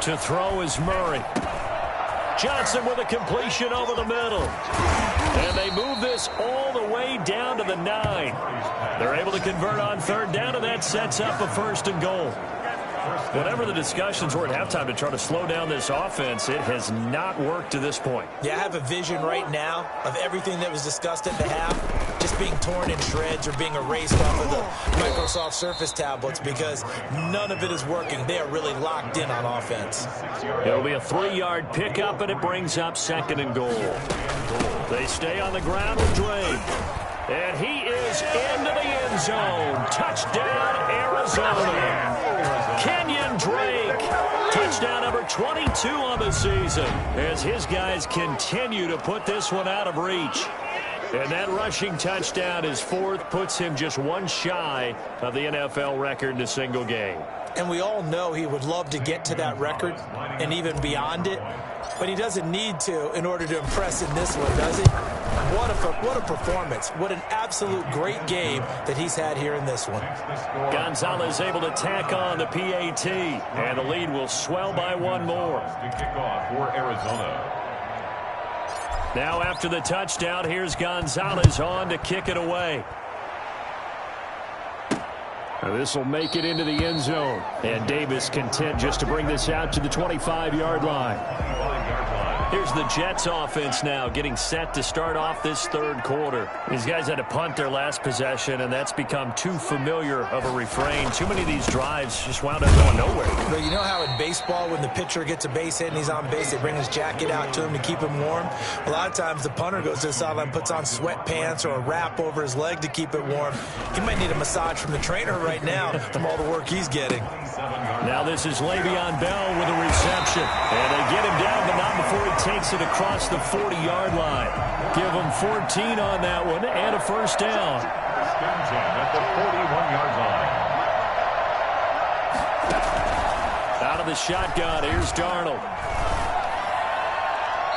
[SPEAKER 2] To throw is Murray. Johnson with a completion over the middle. And they move this all the way down to the 9. They're able to convert on 3rd down, and that sets up a 1st and goal. Whatever the discussions were at halftime to try to slow down this offense, it has not worked to this point.
[SPEAKER 3] Yeah, I have a vision right now of everything that was discussed at the half just being torn in shreds or being erased off of the Microsoft Surface tablets, because none of it is working. They are really locked in on offense.
[SPEAKER 2] It'll be a 3-yard pickup, and it brings up 2nd and goal. They stay on the ground with Drake. And he is into the end zone. Touchdown, Arizona. Kenyon Drake. Touchdown number 22 on the season as his guys continue to put this one out of reach. And that rushing touchdown, his 4th, puts him just one shy of the NFL record in a single game.
[SPEAKER 3] And we all know he would love to get to that record and even beyond it, but he doesn't need to in order to impress in this one, does he? What a performance. What an absolute great game that he's had here in this one.
[SPEAKER 2] Gonzalez able to tack on the PAT, and the lead will swell by one more.
[SPEAKER 5] To kick off for Arizona.
[SPEAKER 2] Now after the touchdown, here's Gonzalez on to kick it away.
[SPEAKER 6] This will make it into the end zone. And Davis content just to bring this out to the 25-yard line.
[SPEAKER 2] Here's the Jets offense now getting set to start off this third quarter. These guys had to punt their last possession, and that's become too familiar of a refrain. Too many of these drives just wound up going nowhere.
[SPEAKER 3] But you know how in baseball, when the pitcher gets a base hit and he's on base, they bring his jacket out to him to keep him warm? A lot of times the punter goes to the sideline, puts on sweatpants or a wrap over his leg to keep it warm. He might need a massage from the trainer right now from all the work he's getting.
[SPEAKER 2] Now this is Le'Veon Bell with a reception. And they get him down, but not before he takes it across the 40-yard line. Give him 14 on that one and a first down.
[SPEAKER 5] At the 41-yard line.
[SPEAKER 2] Out of the shotgun, here's Darnold.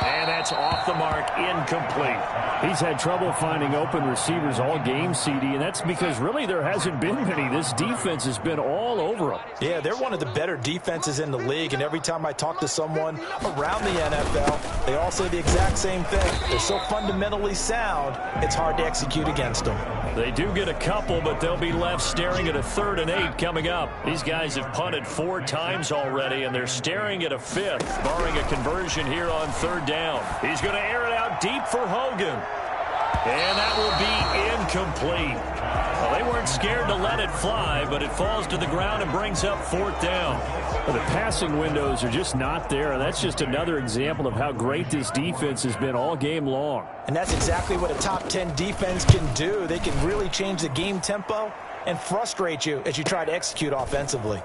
[SPEAKER 2] And that's off the mark, incomplete.
[SPEAKER 6] He's had trouble finding open receivers all game, CD, and that's because really there hasn't been many. This defense has been all over them.
[SPEAKER 3] Yeah, they're one of the better defenses in the league, and every time I talk to someone around the NFL, they all say the exact same thing. They're so fundamentally sound, it's hard to execute against them.
[SPEAKER 2] They do get a couple, but they'll be left staring at a 3rd and 8 coming up. These guys have punted 4 times already, and they're staring at a 5th, barring a conversion here on 3rd down. He's going to air it out deep for Hogan. And that will be incomplete. A Well, they weren't scared to let it fly, but it falls to the ground and brings up 4th down.
[SPEAKER 6] Well, the passing windows are just not there. That's just another example of how great this defense has been all game long.
[SPEAKER 3] And that's exactly what a top 10 defense can do. They can really change the game tempo and frustrate you as you try to execute offensively.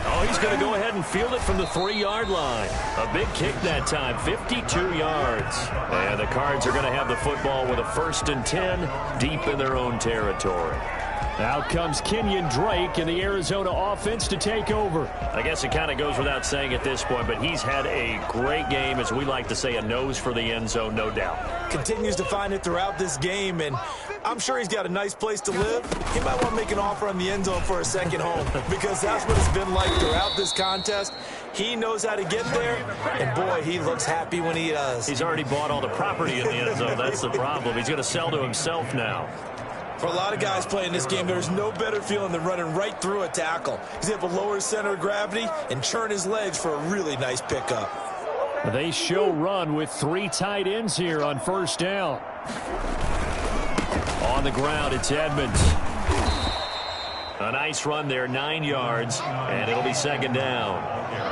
[SPEAKER 2] Oh, he's going to go ahead and field it from the 3-yard line. A big kick that time, 52 yards. And the Cards are going to have the football with a 1st and 10 deep in their own territory.
[SPEAKER 6] Out comes Kenyon Drake and the Arizona offense to take over.
[SPEAKER 2] I guess it kind of goes without saying at this point, but he's had a great game, as we like to say, a nose for the end zone, no doubt.
[SPEAKER 4] Continues to find it throughout this game, and I'm sure he's got a nice place to live. He might want to make an offer on the end zone for a second home, because that's what it's been like throughout this contest. He knows how to get there, and boy, he looks happy when he does.
[SPEAKER 2] He's already bought all the property in the end zone. That's the problem. He's going to sell to himself now.
[SPEAKER 4] For a lot of guys playing this game, there's no better feeling than running right through a tackle. He's able to lower his center of gravity and churn his legs for a really nice pickup.
[SPEAKER 6] They show run with 3 tight ends here on 1st down.
[SPEAKER 2] On the ground, it's Edmonds. A nice run there, 9 yards, and it'll be 2nd down.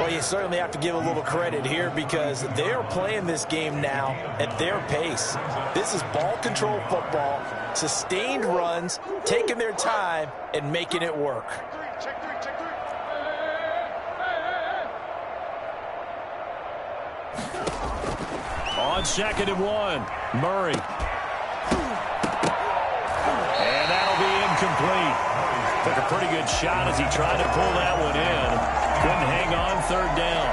[SPEAKER 3] Well, you certainly have to give a little credit here because they're playing this game now at their pace. This is ball control football, sustained runs, taking their time, and making it work.
[SPEAKER 6] On 2nd and 1, Murray.
[SPEAKER 2] And that'll be incomplete. Took a pretty good shot as he tried to pull that one in. Couldn't hang on 3rd down.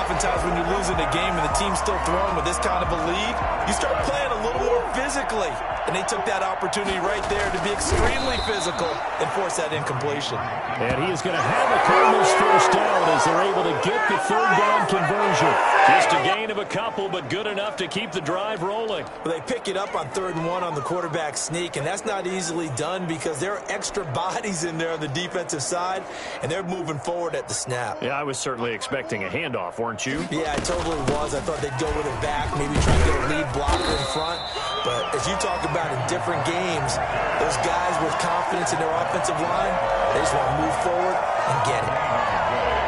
[SPEAKER 4] Oftentimes when you're losing a game and the team's still throwing with this kind of a lead, you start playing a little more physically. And they took that opportunity right there to be extremely physical and force that incompletion.
[SPEAKER 6] And he is going to have the Cardinals 1st down as they're able to get the 3rd down conversion.
[SPEAKER 2] Just a gain of a couple, but good enough to keep the drive rolling.
[SPEAKER 4] Well, they pick it up on 3rd and 1 on the quarterback sneak, and that's not easily done because there are extra bodies in there on the defensive side, and they're moving forward at the snap.
[SPEAKER 2] Yeah, I was certainly expecting a handoff, weren't you?
[SPEAKER 4] Yeah, I totally was. I thought they'd go with it back, maybe try to get a lead blocker in front. But as you talk about in different games, those guys with confidence in their offensive line, they just want to move forward and get it.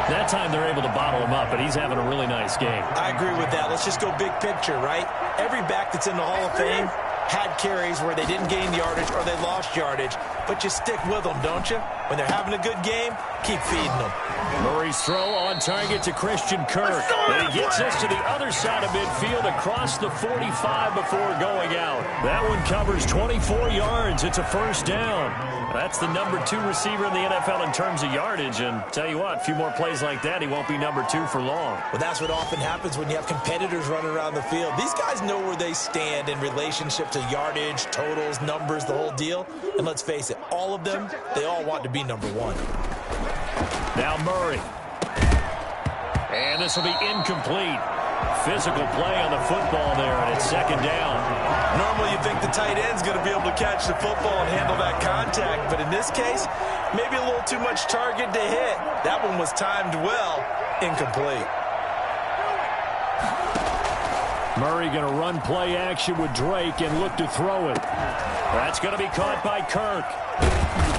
[SPEAKER 2] That time they're able to bottle him up, but he's having a really nice game.
[SPEAKER 4] I agree with that. Let's just go big picture, right? Every back that's in the Hall of Fame had carries where they didn't gain yardage or they lost yardage, but you stick with them, don't you? When they're having a good game, keep feeding them.
[SPEAKER 2] Murray's throw on target to Christian Kirk. And he gets us to the other side of midfield across the 45 before going out. That one covers 24 yards. It's a 1st down. That's the number 2 receiver in the NFL in terms of yardage. And tell you what, a few more plays like that, he won't be number 2 for long.
[SPEAKER 4] Well, that's what often happens when you have competitors running around the field. These guys know where they stand in relationship to yardage, totals, numbers, the whole deal. And let's face it, all of them, they all want to be number 1.
[SPEAKER 2] Now Murray. And this will be incomplete. Physical play on the football there, and it's 2nd down.
[SPEAKER 4] Normally you think the tight end's going to be able to catch the football and handle that contact, but in this case, maybe a little too much target to hit. That one was timed well, incomplete.
[SPEAKER 6] Murray going to run play action with Drake and look to throw it.
[SPEAKER 2] That's going to be caught by Kirk.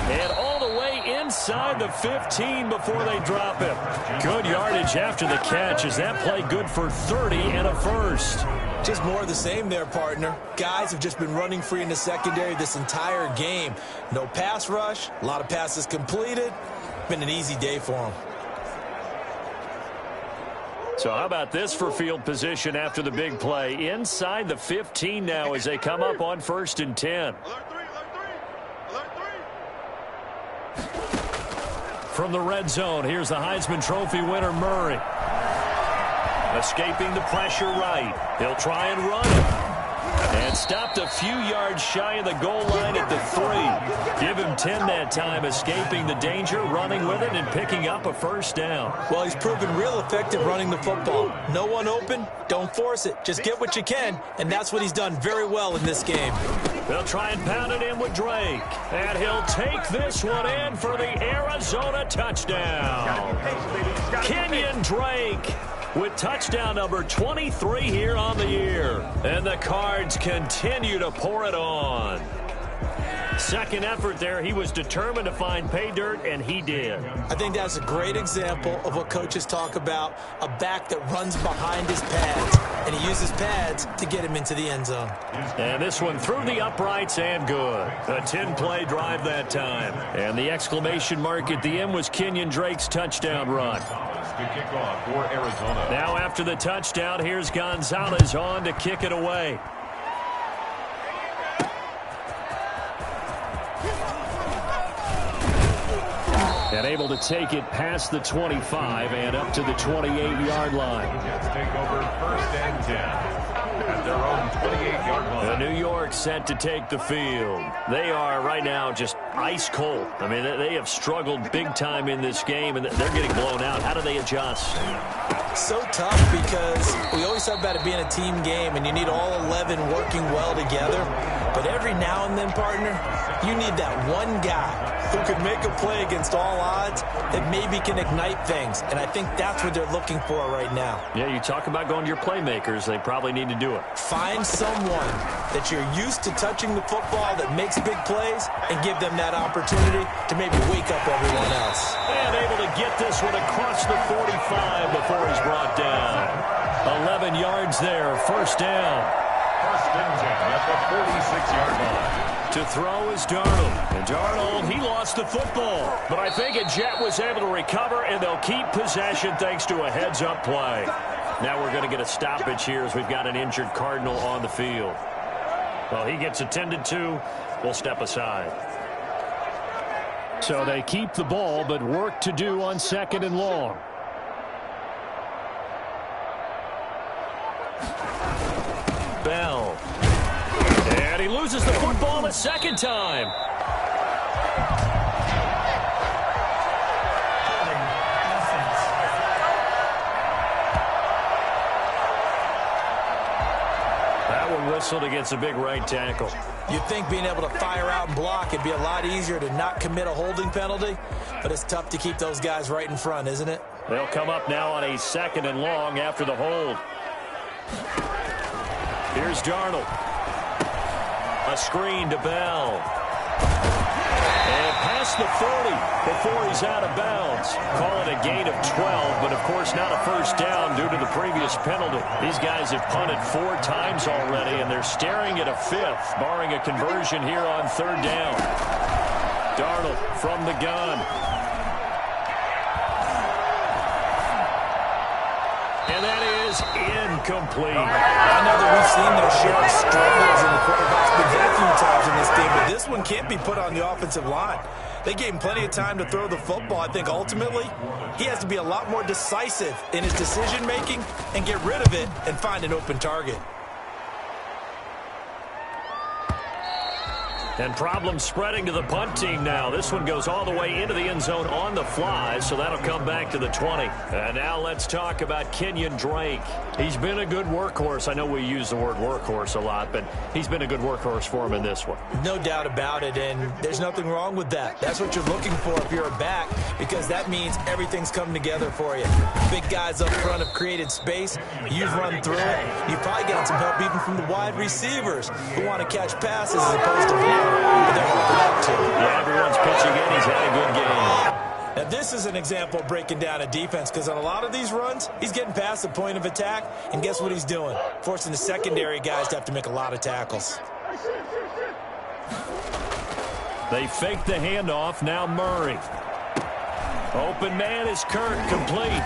[SPEAKER 2] And all the way inside the 15 before they drop him. Good yardage after the catch. Is that play good for 30 and a 1st?
[SPEAKER 4] Just more of the same there, partner. Guys have just been running free in the secondary this entire game. No pass rush, a lot of passes completed. Been an easy day for them.
[SPEAKER 2] So how about this for field position after the big play? Inside the 15 now as they come up on 1st and 10. From the red zone, here's the Heisman Trophy winner, Murray. Escaping the pressure right. He'll try and run it. And stopped a few yards shy of the goal line at the 3. Give him 10 that time, escaping the danger, running with it, and picking up a 1st down.
[SPEAKER 4] Well, he's proven real effective running the football. No one open, don't force it. Just get what you can, and that's what he's done very well in this game.
[SPEAKER 2] They'll try and pound it in with Drake. And he'll take this one in for the Arizona touchdown. Kenyon Drake with touchdown number 23 here on the year. And the Cards continue to pour it on. Second effort there. He was determined to find pay dirt, and he did.
[SPEAKER 3] I think that's a great example of what coaches talk about, a back that runs behind his pads, and he uses pads to get him into the end zone.
[SPEAKER 2] And this one through the uprights and good. A 10-play drive that time. And the exclamation mark at the end was Kenyon Drake's touchdown run.
[SPEAKER 5] The kickoff for Arizona.
[SPEAKER 2] Now after the touchdown, here's Gonzalez on to kick it away. And able to take it past the 25 and up to the 28-yard line.
[SPEAKER 5] Jets take over 1st and 10 at their own 28-yard line.
[SPEAKER 2] The New York set to take the field. They are right now just ice cold. I mean, they have struggled big time in this game, and they're getting blown out. How do they adjust?
[SPEAKER 3] So tough because we always talk about it being a team game, and you need all 11 working well together. But every now and then, partner, you need that one guy who could make a play against all odds that maybe can ignite things. And I think that's what they're looking for right now.
[SPEAKER 2] Yeah, you talk about going to your playmakers. They probably need to do it.
[SPEAKER 3] Find someone that you're used to touching the football that makes big plays and give them that opportunity to maybe wake up everyone else.
[SPEAKER 2] And able to get this one across the 45 before he's brought down. 11 yards there, 1st down.
[SPEAKER 5] 1st and 10 at the 46-yard line.
[SPEAKER 2] To throw is Darnold. And Darnold, he lost the football. But I think a Jet was able to recover, and they'll keep possession thanks to a heads-up play. Now we're going to get a stoppage here as we've got an injured Cardinal on the field. Well, he gets attended to. We'll step aside.
[SPEAKER 6] So they keep the ball, but work to do on 2nd and long.
[SPEAKER 2] Bell. And he loses the football a second time. That one whistled against a big right tackle.
[SPEAKER 3] You'd think being able to fire out and block it'd be a lot easier to not commit a holding penalty, but it's tough to keep those guys right in front, isn't it?
[SPEAKER 2] They'll come up now on a 2nd and long after the hold. Here's Darnold. A screen to Bell. And past the 40 before he's out of bounds. Call it a gain of 12, but of course not a 1st down due to the previous penalty. These guys have punted 4 times already, and they're staring at a 5th, barring a conversion here on 3rd down. Darnold from the gun. And that is incomplete.
[SPEAKER 3] I know that we've seen their share of struggles in the quarterback's been that few times in this game, but this one can't be put on the offensive line. They gave him plenty of time to throw the football. I think ultimately he has to be a lot more decisive in his decision-making and get rid of it and find an open target.
[SPEAKER 2] And problems spreading to the punt team now. This one goes all the way into the end zone on the fly, so that'll come back to the 20. And now let's talk about Kenyon Drake. He's been a good workhorse. I know we use the word workhorse a lot, but he's been a good workhorse for him in this one.
[SPEAKER 3] No doubt about it, and there's nothing wrong with that. That's what you're looking for if you're a back, because that means everything's coming together for you. Big guys up front have created space. You've run through it. You've probably gotten some help even from the wide receivers who want to catch passes as opposed to blocking. But they're helping out too.
[SPEAKER 2] Yeah, everyone's pitching in. He's had a good game.
[SPEAKER 3] Now, this is an example of breaking down a defense, because on a lot of these runs, he's getting past the point of attack, and guess what he's doing? Forcing the secondary guys to have to make a lot of tackles.
[SPEAKER 2] They fake the handoff. Now Murray. Open man is Kirk, complete.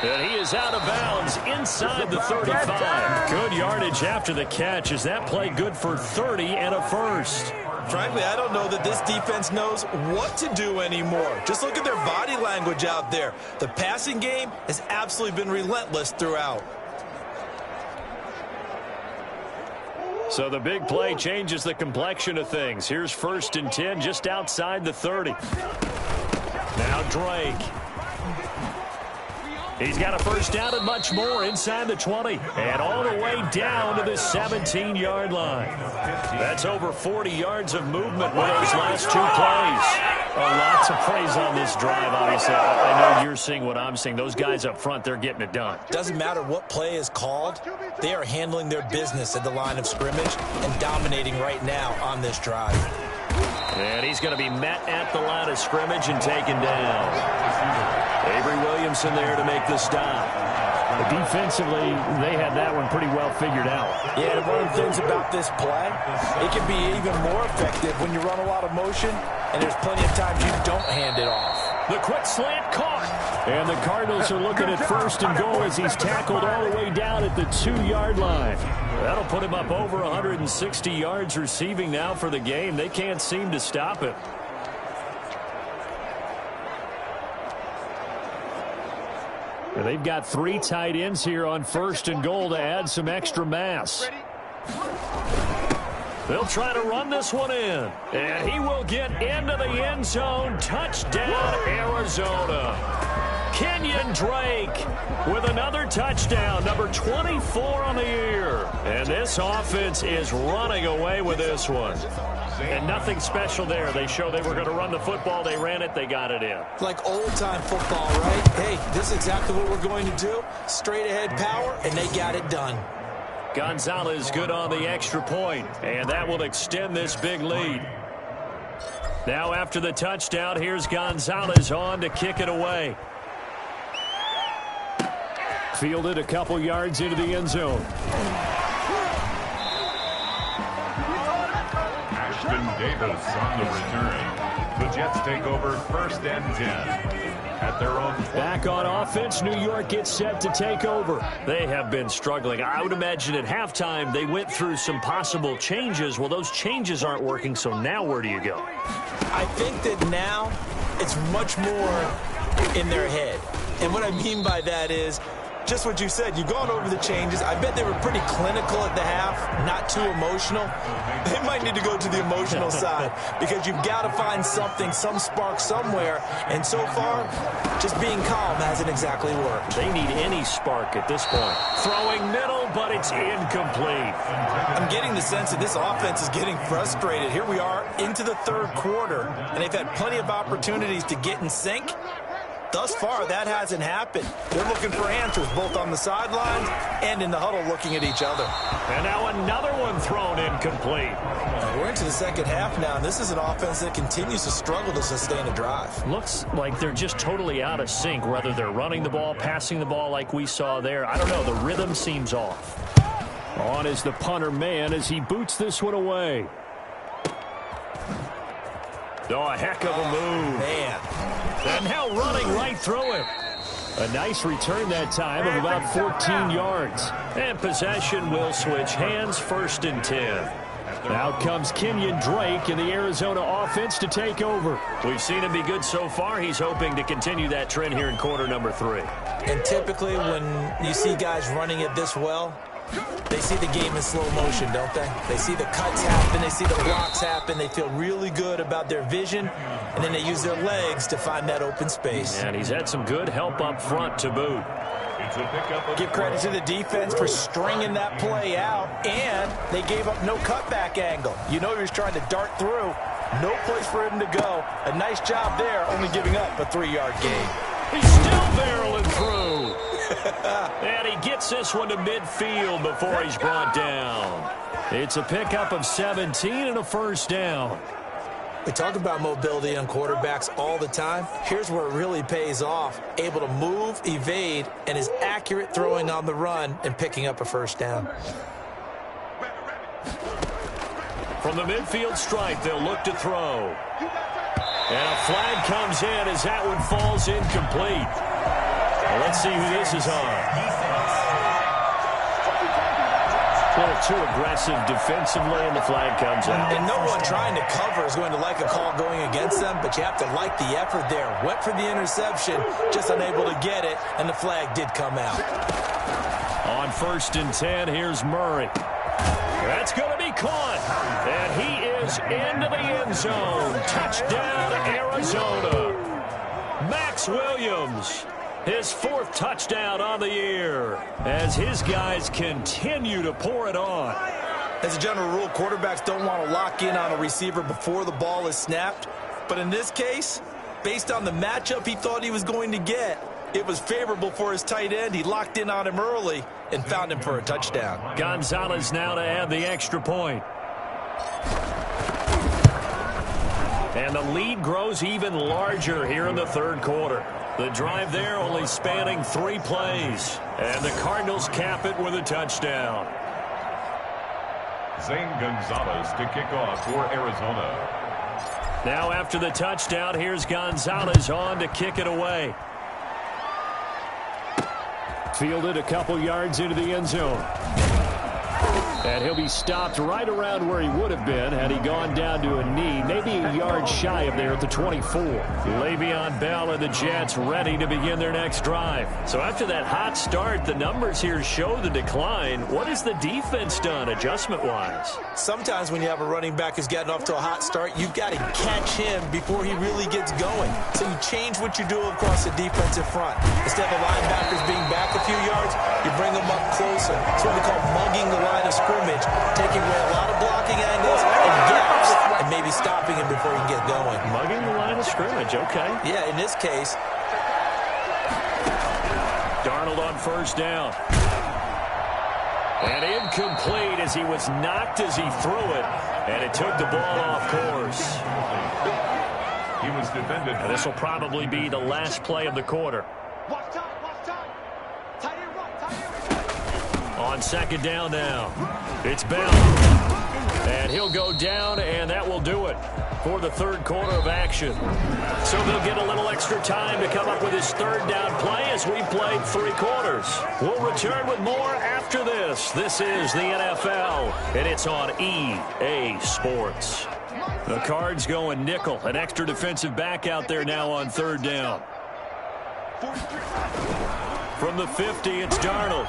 [SPEAKER 2] And he is out of bounds inside the 35. Good yardage after the catch. Is that play good for 30 and a 1st?
[SPEAKER 3] Frankly, I don't know that this defense knows what to do anymore. Just look at their body language out there. The passing game has absolutely been relentless throughout.
[SPEAKER 2] So the big play changes the complexion of things. Here's 1st and 10 just outside the 30. Now Drake. He's got a 1st down and much more inside the 20. And all the way down to the 17-yard line. That's over 40 yards of movement with those last 2 plays. Lots of plays on this drive, obviously. I know you're seeing what I'm seeing. Those guys up front, they're getting it done.
[SPEAKER 3] Doesn't matter what play is called. They are handling their business at the line of scrimmage and dominating right now on this drive.
[SPEAKER 2] And he's going to be met at the line of scrimmage and taken down. Avery Williamson there to make the stop.
[SPEAKER 6] Defensively, they had that one pretty well figured out.
[SPEAKER 3] Yeah, and one of the things about this play, it can be even more effective when you run a lot of motion, and there's plenty of times you don't hand it off.
[SPEAKER 2] The quick slant caught.
[SPEAKER 6] And the Cardinals are looking at first and goal as he's tackled all the way down at the 2-yard line.
[SPEAKER 2] That'll put him up over 160 yards receiving now for the game. They can't seem to stop it.
[SPEAKER 6] They've got 3 tight ends here on first and goal to add some extra mass.
[SPEAKER 2] They'll try to run this one in. And he will get into the end zone. Touchdown, Arizona. Kenyon Drake with another touchdown, number 24 on the year. And this offense is running away with this one. And nothing special there. They show they were going to run the football. They ran it. They got it in.
[SPEAKER 3] Like old-time football, right? Hey, this is exactly what we're going to do. Straight-ahead power, and they got it done.
[SPEAKER 2] Gonzalez good on the extra point, and that will extend this big lead. Now after the touchdown, here's Gonzalez on to kick it away.
[SPEAKER 6] Fielded a couple yards into the end zone.
[SPEAKER 5] Davis on the return. The Jets take over first and 10 at their own.
[SPEAKER 6] Back on offense, New York gets set to take over.
[SPEAKER 2] They have been struggling. I would imagine at halftime they went through some possible changes. Well, those changes aren't working, so now where do you go?
[SPEAKER 3] I think that now it's much more in their head. And what I mean by that is just what you said. You've gone over the changes. I bet they were pretty clinical at the half, not too emotional. They might need to go to the emotional side because you've got to find something, some spark somewhere. And so far, just being calm hasn't exactly worked.
[SPEAKER 2] They need any spark at this point. Throwing middle, but it's incomplete.
[SPEAKER 3] I'm getting the sense that this offense is getting frustrated. Here we are into the third quarter, and they've had plenty of opportunities to get in sync. Thus far, that hasn't happened. They're looking for answers both on the sidelines and in the huddle looking at each other.
[SPEAKER 2] And now another one thrown incomplete.
[SPEAKER 3] We're into the second half now, and this is an offense that continues to struggle to sustain a drive.
[SPEAKER 2] Looks like they're just totally out of sync, whether they're running the ball, passing the ball like we saw there. I don't know. The rhythm seems off.
[SPEAKER 6] On is the punter man as he boots this one away.
[SPEAKER 2] Oh, a heck of a move.
[SPEAKER 3] Man.
[SPEAKER 2] And now running right through it.
[SPEAKER 6] A nice return that time of about 14 yards.
[SPEAKER 2] And possession will switch hands, first and 10.
[SPEAKER 6] Out comes Kenyon Drake in the Arizona offense to take over.
[SPEAKER 2] We've seen him be good so far. He's hoping to continue that trend here in quarter number 3.
[SPEAKER 3] And typically when you see guys running it this well, they see the game in slow motion, don't they? They see the cuts happen. They see the blocks happen. They feel really good about their vision, and then they use their legs to find that open space.
[SPEAKER 2] And he's had some good help up front to boot.
[SPEAKER 3] Give credit to the defense for stringing that play out, and they gave up no cutback angle. You know he was trying to dart through. No place for him to go. A nice job there, only giving up a 3-yard gain.
[SPEAKER 2] He's still barreling through. And he gets this one to midfield before he's brought down.
[SPEAKER 6] It's a pickup of 17 and a first down.
[SPEAKER 3] We talk about mobility on quarterbacks all the time. Here's where it really pays off. Able to move, evade, and is accurate throwing on the run and picking up a first down.
[SPEAKER 2] From the midfield stripe, they'll look to throw. And a flag comes in as that one falls incomplete. Well, let's see who this is on. A little too aggressive defensively, and the flag comes out.
[SPEAKER 3] And no one trying to cover is going to like a call going against them, but you have to like the effort there. Went for the interception, just unable to get it, and the flag did come out.
[SPEAKER 2] On first and 10, here's Murray. That's going to be caught. And he is into the end zone. Touchdown, Arizona. Max Williams. His 4th touchdown on the year as his guys continue to pour it on.
[SPEAKER 3] As a general rule, quarterbacks don't want to lock in on a receiver before the ball is snapped. But in this case, based on the matchup he thought he was going to get, it was favorable for his tight end. He locked in on him early and found him for a touchdown.
[SPEAKER 2] Gonzalez now to add the extra point. And the lead grows even larger here in the third quarter. The drive there only spanning 3 plays. And the Cardinals cap it with a touchdown.
[SPEAKER 5] Zane Gonzalez to kick off for Arizona.
[SPEAKER 2] Now after the touchdown, here's Gonzalez on to kick it away.
[SPEAKER 6] Fielded a couple yards into the end zone. And he'll be stopped right around where he would have been had he gone down to a knee, maybe a yard shy of there at the 24.
[SPEAKER 2] Le'Veon Bell and the Jets ready to begin their next drive. So after that hot start, the numbers here show the decline. What has the defense done adjustment-wise?
[SPEAKER 3] Sometimes when you have a running back who's gotten off to a hot start, you've got to catch him before he really gets going. So you change what you do across the defensive front. Instead of the linebackers being back a few yards, you bring them up closer. It's what we call mugging the line of scrimmage, taking away a lot of blocking angles and gaps, and maybe stopping him before he can get going.
[SPEAKER 2] Mugging the line of scrimmage, okay.
[SPEAKER 3] Yeah, in this case.
[SPEAKER 2] Darnold on first down. And incomplete as he was knocked as he threw it, and it took the ball off course.
[SPEAKER 5] He was defended.
[SPEAKER 2] And this will probably be the last play of the quarter. On second down now, it's Bell. And he'll go down, and that will do it for the third quarter of action. So they'll get a little extra time to come up with his third down play as we played 3 quarters. We'll return with more after this. This is the NFL, and it's on EA Sports. The Cards going nickel, an extra defensive back out there now on third down. From the 50, it's Darnold.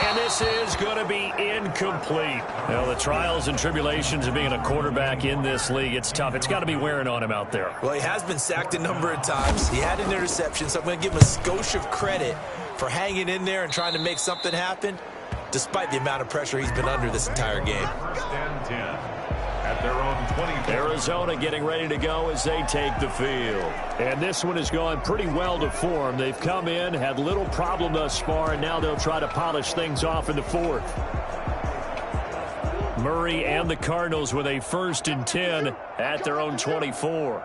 [SPEAKER 2] And this is going to be incomplete. Well, the trials and tribulations of being a quarterback in this league, it's tough. It's got to be wearing on him out there.
[SPEAKER 3] Well, he has been sacked a number of times. He had an interception, so I'm going to give him a skosh of credit for hanging in there and trying to make something happen, despite the amount of pressure he's been under this entire game.
[SPEAKER 5] Stand 10 at their own 20.
[SPEAKER 2] Arizona getting ready to go as they take the field.
[SPEAKER 6] And this one has gone pretty well to form. They've come in, had little problem thus far, and now they'll try to polish things off in the fourth.
[SPEAKER 2] Murray and the Cardinals with a 1st and 10 at their own 24.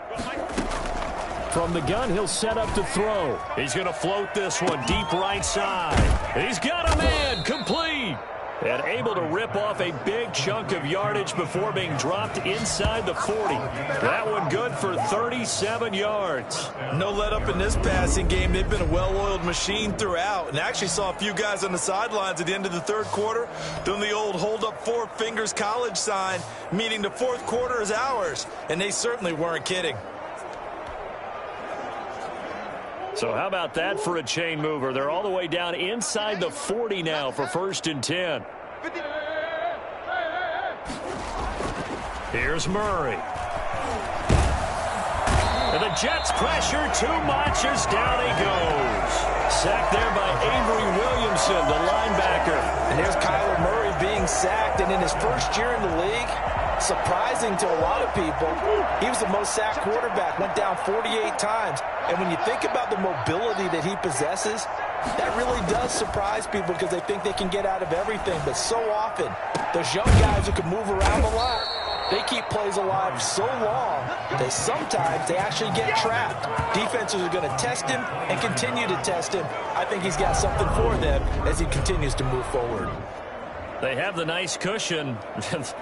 [SPEAKER 6] From the gun, he'll set up to throw.
[SPEAKER 2] He's going to float this one deep right side. He's got a man, complete. And able to rip off a big chunk of yardage before being dropped inside the 40. That one good for 37 yards.
[SPEAKER 3] No let up in this passing game. They've been a well-oiled machine throughout. And actually saw a few guys on the sidelines at the end of the third quarter doing the old hold up 4 fingers college sign, meaning the fourth quarter is ours. And they certainly weren't kidding.
[SPEAKER 2] So how about that for a chain mover? They're all the way down inside the 40 now for 1st and 10. Here's Murray. And the Jets pressure too much as down he goes. Sacked there by Avery Williamson, the linebacker.
[SPEAKER 3] And there's Kyler Murray being sacked. And in his first year in the league, surprising to a lot of people, he was the most sacked quarterback, went down 48 times. And when you think about the mobility that he possesses, that really does surprise people because they think they can get out of everything. But so often, those young guys who can move around a lot, they keep plays alive so long that sometimes they actually get trapped. Defenses are going to test him and continue to test him. I think he's got something for them as he continues to move forward.
[SPEAKER 2] They have the nice cushion.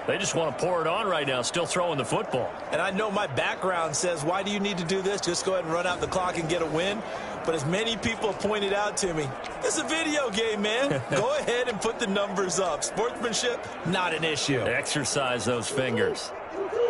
[SPEAKER 2] They just want to pour it on right now, still throwing the football.
[SPEAKER 3] And I know my background says, why do you need to do this? Just go ahead and run out the clock and get a win. But as many people have pointed out to me, it's a video game, man. Go ahead and put the numbers up. Sportsmanship, not an issue.
[SPEAKER 2] Exercise those fingers.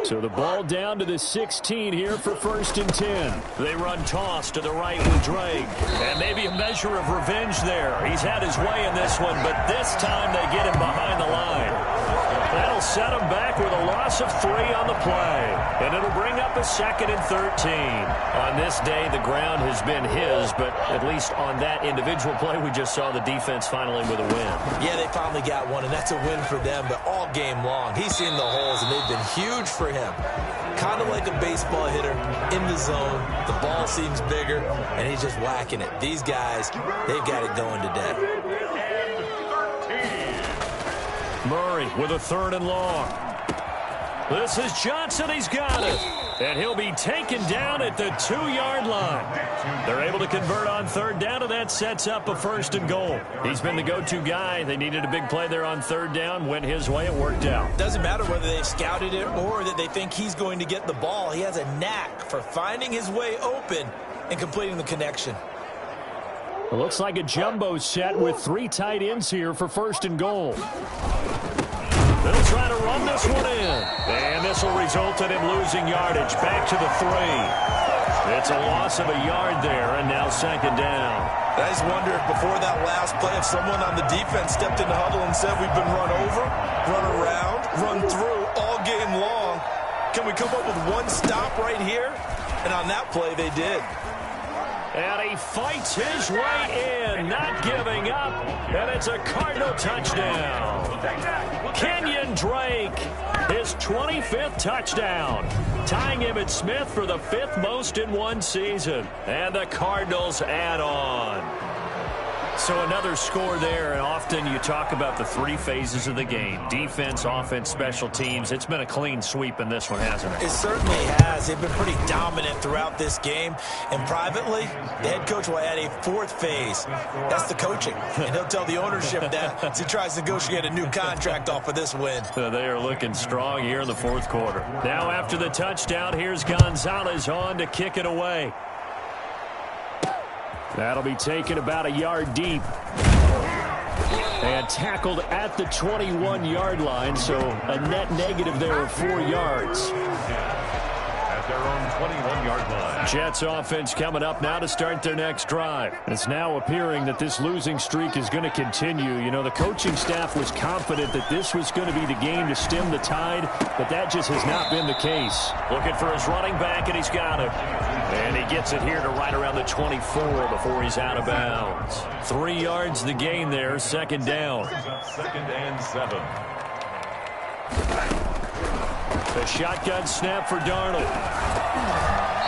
[SPEAKER 6] So the ball down to the 16 here for 1st and 10.
[SPEAKER 2] They run toss to the right with Drake. And maybe a measure of revenge there. He's had his way in this one, but this time they get him behind the line. That'll set him back with a loss of 3 on the play. And it'll bring up a 2nd and 13. On this day, the ground has been his, but at least on that individual play, we just saw the defense finally with a win.
[SPEAKER 3] Yeah, they finally got one, and that's a win for them, but all game long, he's seen the holes, and they've been huge for him. Kind of like a baseball hitter in the zone. The ball seems bigger, and he's just whacking it. These guys, they've got it going today.
[SPEAKER 2] Murray with a 3rd and long. This is Johnson. He's got it.
[SPEAKER 6] And he'll be taken down at the 2-yard line. They're able to convert on third down, and that sets up a 1st and goal. He's been the go-to guy. They needed a big play there on third down. Went his way. It worked out.
[SPEAKER 3] Doesn't matter whether they've scouted it or that they think he's going to get the ball. He has a knack for finding his way open and completing the connection.
[SPEAKER 6] It looks like a jumbo set with 3 tight ends here for 1st and goal. They'll try to run this one in. And this will result in him losing yardage. Back to the 3. It's a loss of a yard there, and now 2nd down.
[SPEAKER 3] I just wonder if before that last play, if someone on the defense stepped in the huddle and said, we've been run over, run around, run through all game long. Can we come up with one stop right here? And on that play, they did.
[SPEAKER 6] And he fights his way in, not giving up. And it's a Cardinal touchdown. Kenyon Drake, his 25th touchdown, tying Emmitt Smith for the 5th most in one season. And the Cardinals add on. So another score there, and often you talk about the 3 phases of the game. Defense, offense, special teams. It's been a clean sweep in this one, hasn't it?
[SPEAKER 3] It certainly has. They've been pretty dominant throughout this game. And privately, the head coach will add a 4th phase. That's the coaching. And he'll tell the ownership that as he tries to negotiate a new contract off of this win.
[SPEAKER 6] So they are looking strong here in the 4th quarter. Now after the touchdown, here's Gonzalez on to kick it away. That'll be taken about a yard deep. And tackled at the 21-yard line, so a net negative there of 4 yards.
[SPEAKER 5] At their own 21-yard line.
[SPEAKER 6] Jets offense coming up now to start their next drive. It's now appearing that this losing streak is going to continue. You know, the coaching staff was confident that this was going to be the game to stem the tide, but that just has not been the case. Looking for his running back, and he's got it. And he gets it here to right around the 24 before he's out of bounds. 3 yards the gain there, 2nd down.
[SPEAKER 5] 2nd and 7.
[SPEAKER 6] The shotgun snap for Darnold.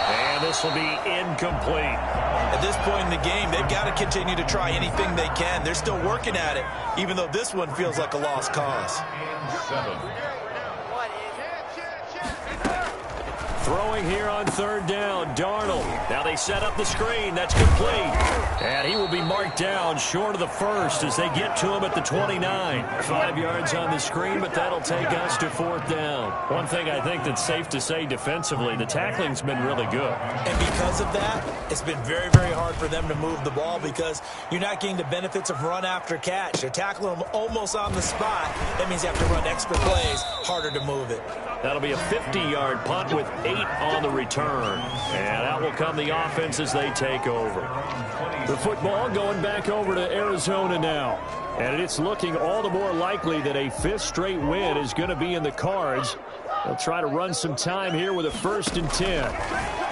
[SPEAKER 6] And this will be incomplete.
[SPEAKER 3] At this point in the game, they've got to continue to try anything they can. They're still working at it, even though this one feels like a lost cause.
[SPEAKER 5] 7.
[SPEAKER 6] Throwing here on 3rd down, Darnold. Now they set up the screen. That's complete. And he will be marked down short of the 1st as they get to him at the 29. 5 yards on the screen, but that'll take us to 4th down. One thing I think that's safe to say defensively, the tackling's been really good.
[SPEAKER 3] And because of that, it's been very, very hard for them to move the ball because you're not getting the benefits of run after catch. They're tackling them almost on the spot. That means you have to run extra plays, harder to move it.
[SPEAKER 6] That'll be a 50-yard punt with 8 on the return. And out will come the offense as they take over. The football going back over to Arizona now. And it's looking all the more likely that a 5th straight win is going to be in the cards. They'll try to run some time here with a 1st and 10.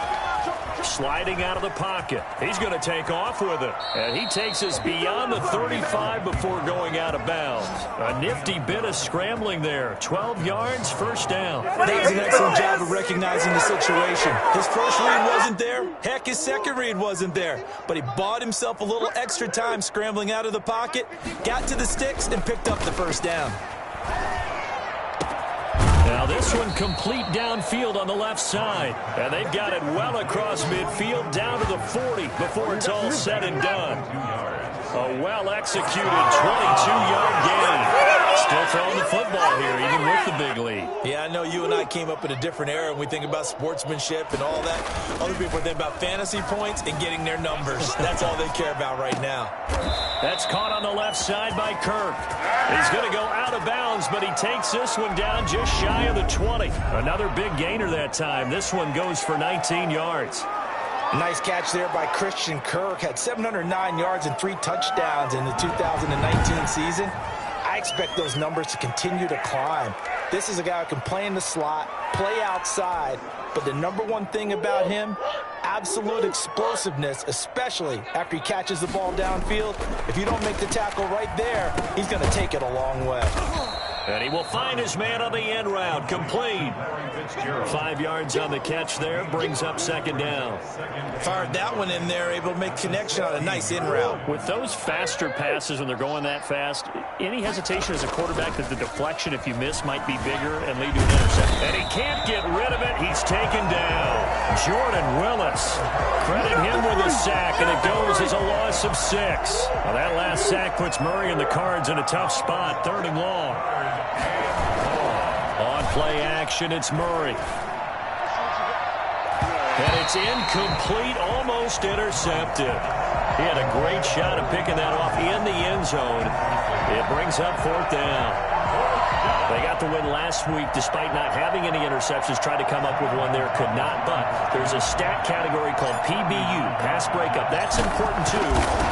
[SPEAKER 6] Sliding out of the pocket. He's going to take off with it. And he takes us beyond the 35 before going out of bounds. A nifty bit of scrambling there. 12 yards, 1st down.
[SPEAKER 3] That was an excellent job of recognizing the situation. His first read wasn't there. Heck, his second read wasn't there. But he bought himself a little extra time scrambling out of the pocket, got to the sticks, and picked up the 1st down.
[SPEAKER 6] Now this one complete downfield on the left side. And they've got it well across midfield down to the 40 before it's all said and done. A well-executed 22-yard gain. Still throwing the football here, even with the big lead.
[SPEAKER 3] Yeah, I know you and I came up in a different era and we think about sportsmanship and all that. Other people think about fantasy points and getting their numbers. That's all they care about right now.
[SPEAKER 6] That's caught on the left side by Kirk. He's going to go out of bounds, but he takes this one down just shy of the 20. Another big gainer that time. This one goes for 19 yards.
[SPEAKER 3] Nice catch there by Christian Kirk. Had 709 yards and 3 touchdowns in the 2019 season. I expect those numbers to continue to climb. This is a guy who can play in the slot, play outside, but the number one thing about him, absolute explosiveness, especially after he catches the ball downfield. If you don't make the tackle right there, he's going to take it a long way.
[SPEAKER 2] And he will find his man on the end route. Complete. 5 yards on the catch there. Brings up second down.
[SPEAKER 3] Fired that one in there, able to make connection on a nice in route.
[SPEAKER 6] With those faster passes when they're going that fast, any hesitation as a quarterback that the deflection, if you miss, might be bigger and lead to an interception.
[SPEAKER 2] And he can't get rid of it. He's taken down. Jordan Willis. Credit him with a sack, and it goes as a loss of 6. Well, that last sack puts Murray and the Cards in a tough spot. 3rd and long. On play action, it's Murray. And it's incomplete, almost intercepted. He had a great shot of picking that off in the end zone. It brings up 4th down. They got the win last week despite not having any interceptions. Tried to come up with one there, could not. But there's a stat category called PBU, pass breakup. That's important too,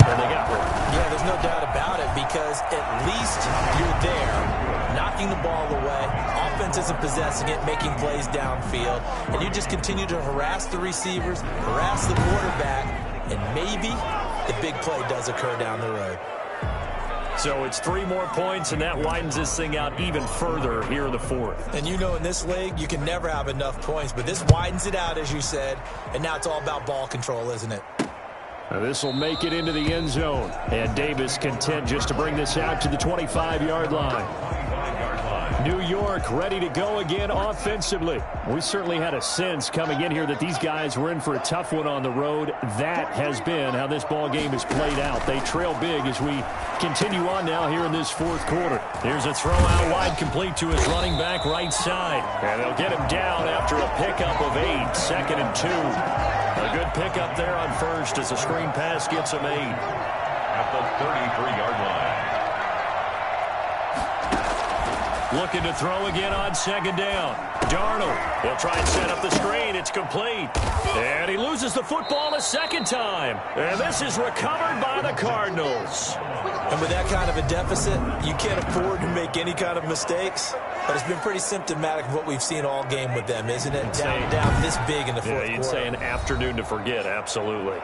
[SPEAKER 2] and they got one.
[SPEAKER 3] Yeah, there's no doubt about it because at least you're there, knocking the ball away. Offense isn't possessing it, making plays downfield. And you just continue to harass the receivers, harass the quarterback, and maybe the big play does occur down the road.
[SPEAKER 2] So it's 3 more points, and that widens this thing out even further here in the 4th.
[SPEAKER 3] And you know in this league, you can never have enough points, but this widens it out, as you said, and now it's all about ball control, isn't it?
[SPEAKER 6] This will make it into the end zone, and Davis content just to bring this out to the 25-yard line. New York ready to go again offensively. We certainly had a sense coming in here that these guys were in for a tough one on the road. That has been how this ball game has played out. They trail big as we continue on now here in this 4th quarter.
[SPEAKER 2] Here's a throw out wide, complete to his running back right side. And they'll get him down after a pickup of 8, 2nd and 2. A good pickup there on first as the screen pass gets him 8.
[SPEAKER 5] At the 33-yard line.
[SPEAKER 2] Looking to throw again on 2nd down. Darnold. He'll try and set up the screen. It's complete. And he loses the football a 2nd time. And this is recovered by the Cardinals.
[SPEAKER 3] And with that kind of a deficit, you can't afford to make any kind of mistakes. But it's been pretty symptomatic of what we've seen all game with them, isn't it? Down this big in the 4th quarter.
[SPEAKER 2] You'd say an afternoon to forget, absolutely.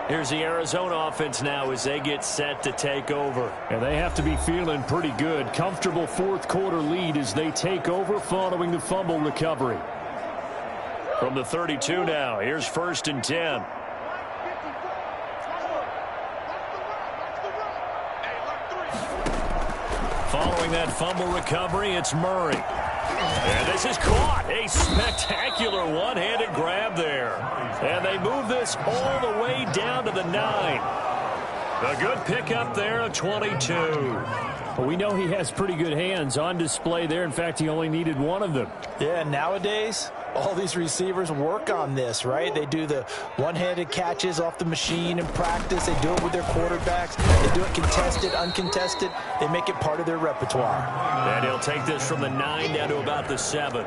[SPEAKER 2] Here's the Arizona offense now as they get set to take over.
[SPEAKER 6] And they have to be feeling pretty good. Comfortable 4th quarter lead as they take over following the fumble recovery.
[SPEAKER 2] From the 32 now, here's 1st and 10. Following that fumble recovery, it's Murray. And this is caught. A spectacular one-handed grab there. And they move this all the way down to the 9. A good pickup there of 22.
[SPEAKER 6] Well, we know he has pretty good hands on display there. In fact, he only needed one of them.
[SPEAKER 3] Yeah, nowadays, all these receivers work on this, right? They do the one-handed catches off the machine in practice. They do it with their quarterbacks. They do it contested, uncontested. They make it part of their repertoire.
[SPEAKER 2] And he'll take this from the 9 down to about the 7.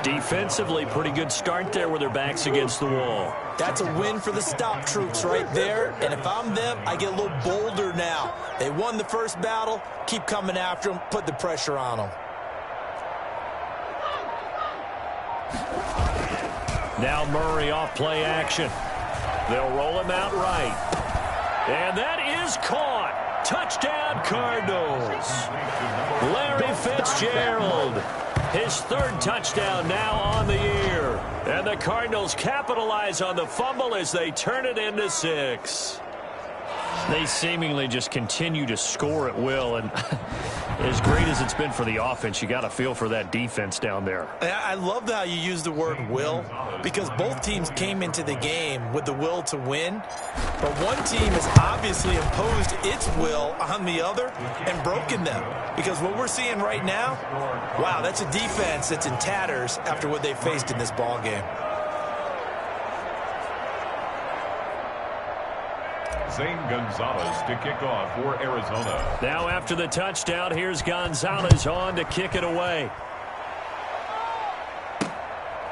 [SPEAKER 2] Defensively, pretty good start there with their backs against the wall.
[SPEAKER 3] That's a win for the stop troops right there. And if I'm them, I get a little bolder now. They won the first battle. Keep coming after them. Put the pressure on them.
[SPEAKER 2] Now Murray off play action. They'll roll him out right. And that is caught. Touchdown Cardinals. Larry Fitzgerald. His 3rd touchdown now on the year. And the Cardinals capitalize on the fumble as they turn it into 6. They seemingly just continue to score at will, and as great as it's been for the offense, you got to feel for that defense down there.
[SPEAKER 3] I love how you use the word will, because both teams came into the game with the will to win, but one team has obviously imposed its will on the other and broken them, because what we're seeing right now, wow, that's a defense that's in tatters after what they faced in this ball game.
[SPEAKER 5] Zane Gonzalez to kick off for Arizona.
[SPEAKER 2] Now after the touchdown, here's Gonzalez on to kick it away.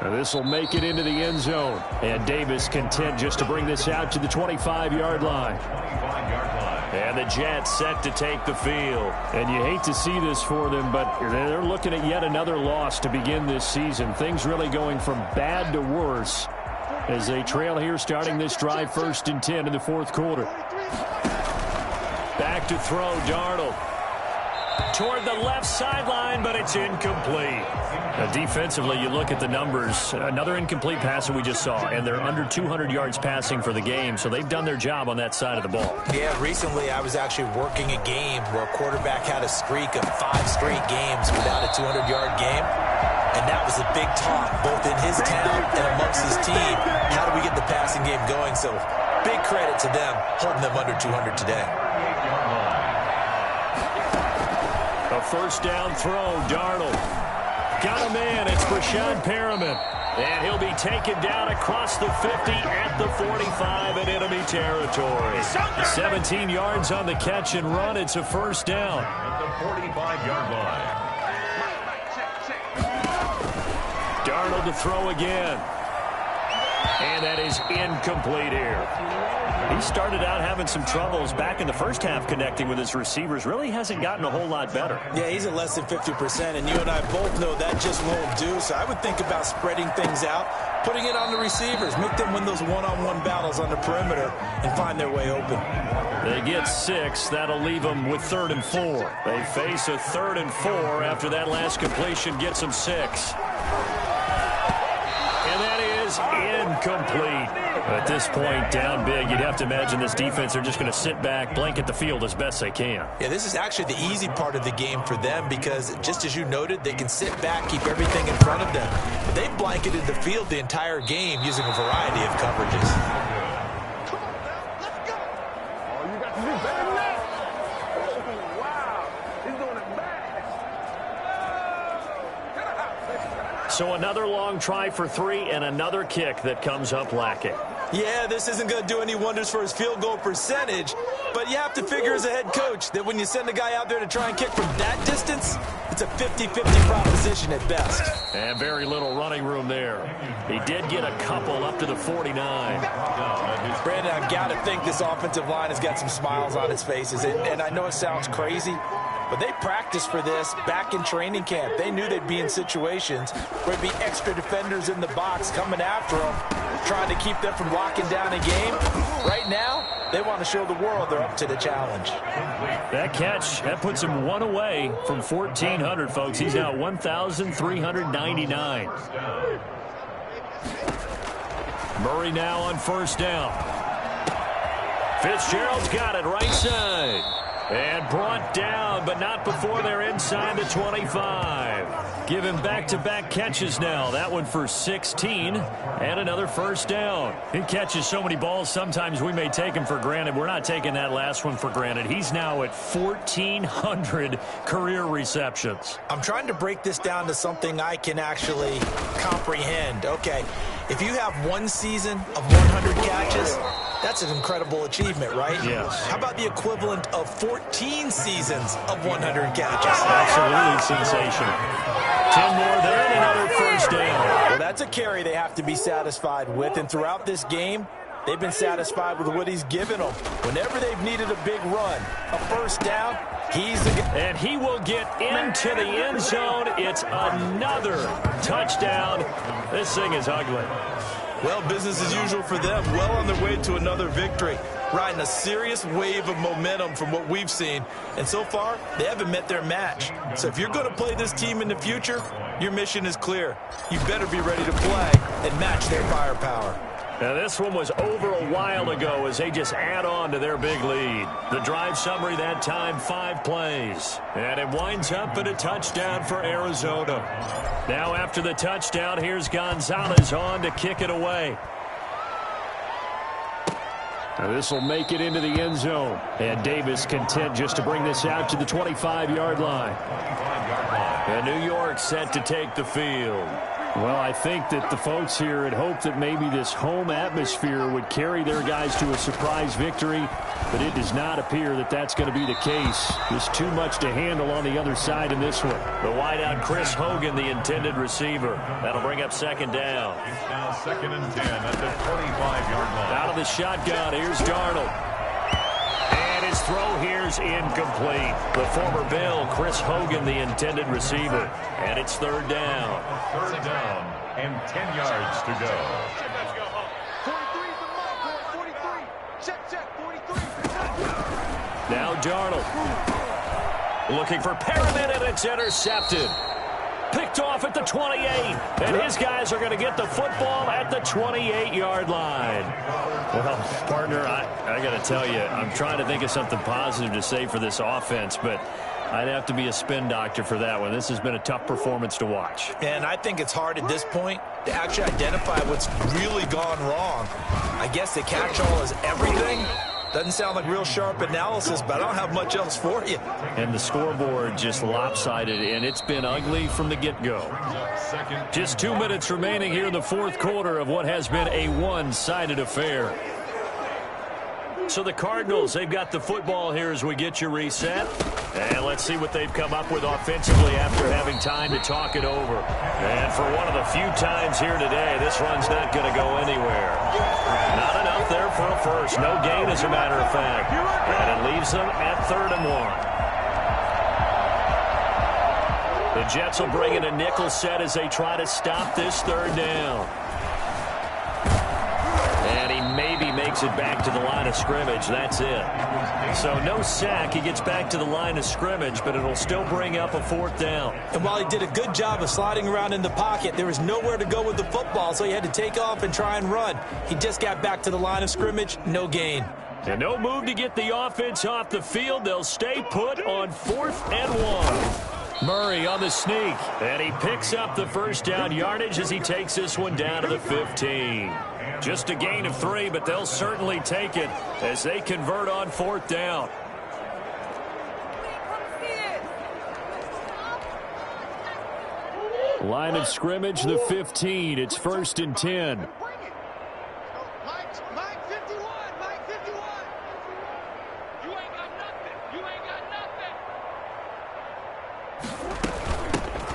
[SPEAKER 6] This will make it into the end zone. And Davis content just to bring this out to the 25-yard line.
[SPEAKER 2] And the Jets set to take the field.
[SPEAKER 6] And you hate to see this for them, but they're looking at yet another loss to begin this season. Things really going from bad to worse as they trail here starting this drive 1st and 10 in the 4th quarter.
[SPEAKER 2] Back to throw, Darnold. toward the left sideline, but it's incomplete. Now, defensively, you look at the numbers. Another incomplete pass that we just saw, and they're under 200 yards passing for the game, so they've done their job on that side of the ball.
[SPEAKER 3] Yeah, recently I was actually working a game where a quarterback had a streak of 5 straight games without a 200-yard game, and that was a big talk, both in his town and amongst his team. How do we get the passing game going? So big credit to them, holding them under 200 today.
[SPEAKER 2] A first down throw, Darnold. Got a man, it's Brashad Perriman. And he'll be taken down across the 50 at the 45 in enemy territory. 17 yards on the catch and run. It's a first down.
[SPEAKER 5] At the 45-yard line.
[SPEAKER 2] Darnold to throw again. And that is incomplete here. He started out having some troubles back in the first half connecting with his receivers. Really hasn't gotten a whole lot better.
[SPEAKER 3] Yeah, he's at less than 50%, and you and I both know that just won't do. So I would think about spreading things out, putting it on the receivers, make them win those one-on-one battles on the perimeter and find their way open.
[SPEAKER 2] They get 6. That'll leave them with 3rd and 4. They face a 3rd and 4 after that last completion gets them 6. And that is incomplete. At this point, down big, you'd have to imagine this defense are just going to sit back, blanket the field as best they can.
[SPEAKER 3] Yeah, this is actually the easy part of the game for them because, just as you noted, they can sit back, keep everything in front of them. But they blanketed the field the entire game using a variety of coverages.
[SPEAKER 2] So another long try for 3 and another kick that comes up lacking.
[SPEAKER 3] Yeah, this isn't going to do any wonders for his field goal percentage, but you have to figure as a head coach that when you send a guy out there to try and kick from that distance, it's a 50-50 proposition at best.
[SPEAKER 2] And very little running room there. He did get a couple up to the 49.
[SPEAKER 3] Brandon, I've got to think this offensive line has got some smiles on its faces, and I know it sounds crazy, but they practiced for this back in training camp. They knew they'd be in situations where there'd be extra defenders in the box coming after them, trying to keep them from locking down a game. Right now, they want to show the world they're up to the challenge.
[SPEAKER 2] That catch, that puts him 1 away from 1,400, folks. He's now 1,399. Murray now on first down. Fitzgerald's got it right side. And brought down, but not before they're inside the 25. Give him back-to-back catches now. That one for 16 and another first down. He catches so many balls, sometimes we may take him for granted. We're not taking that last one for granted. He's now at 1,400 career receptions.
[SPEAKER 3] I'm trying to break this down to something I can actually comprehend. Okay, if you have one season of 100 catches, that's an incredible achievement, right?
[SPEAKER 2] Yes.
[SPEAKER 3] How about the equivalent of 14 seasons of 100 catches?
[SPEAKER 2] Absolutely sensational. 10 more there and another first down.
[SPEAKER 3] Well, that's a carry they have to be satisfied with, and throughout this game, they've been satisfied with what he's given them. Whenever they've needed a big run, a first down, he's the guy.
[SPEAKER 2] And he will get into the end zone. It's another touchdown. This thing is ugly.
[SPEAKER 3] Well, business as usual for them. Well on their way to another victory. Riding a serious wave of momentum from what we've seen. And so far, they haven't met their match. So if you're going to play this team in the future, your mission is clear. You better be ready to play and match their firepower.
[SPEAKER 2] Now, this one was over a while ago as they just add on to their big lead. The drive summary that time, 5 plays. And it winds up at a touchdown for Arizona. Now, after the touchdown, here's Gonzalez on to kick it away. Now, this will make it into the end zone. And Davis content just to bring this out to the 25-yard line. And New York set to take the field. Well, I think that the folks here had hoped that maybe this home atmosphere would carry their guys to a surprise victory, but it does not appear that that's going to be the case. There's too much to handle on the other side in this one. The wideout, Chris Hogan, the intended receiver. That'll bring up second down.
[SPEAKER 5] It's now 2nd and 10 at the 25-yard line.
[SPEAKER 2] Out of the shotgun, here's Darnold. And his throw here's incomplete. The former Bill, Chris Hogan, the intended receiver. And it's 3rd down.
[SPEAKER 5] 3rd down and 10 yards to go.
[SPEAKER 2] Now Darnold. Looking for Perriman, and it's intercepted. Picked off at the 28, and his guys are going to get the football at the 28-yard line. Well, partner, I got to tell you, I'm trying to think of something positive to say for this offense, but I'd have to be a spin doctor for that one. This has been a tough performance to watch.
[SPEAKER 3] And I think it's hard at this point to actually identify what's really gone wrong. I guess the catch-all is everything. Doesn't sound like real sharp analysis, but I don't have much else for you.
[SPEAKER 2] And the scoreboard just lopsided, and it's been ugly from the get-go. Just 2 minutes remaining here in the fourth quarter of what has been a one-sided affair. So the Cardinals, they've got the football here as we get you reset. And let's see what they've come up with offensively after having time to talk it over. And for one of the few times here today, this run's not going to go anywhere. Not enough there for a first. No gain, as a matter of fact. And it leaves them at 3rd and 1. The Jets will bring in a nickel set as they try to stop this 3rd down. And he maybe makes it back to the line of scrimmage. That's it. So no sack. He gets back to the line of scrimmage, but it'll still bring up a 4th down.
[SPEAKER 3] And while he did a good job of sliding around in the pocket, there was nowhere to go with the football, so he had to take off and try and run. He just got back to the line of scrimmage. No gain.
[SPEAKER 2] And no move to get the offense off the field. They'll stay put on 4th and 1. Murray on the sneak, and he picks up the first down yardage as he takes this one down to the 15. Just a gain of 3, but they'll certainly take it as they convert on 4th down. Line of scrimmage, the 15. It's 1st and 10.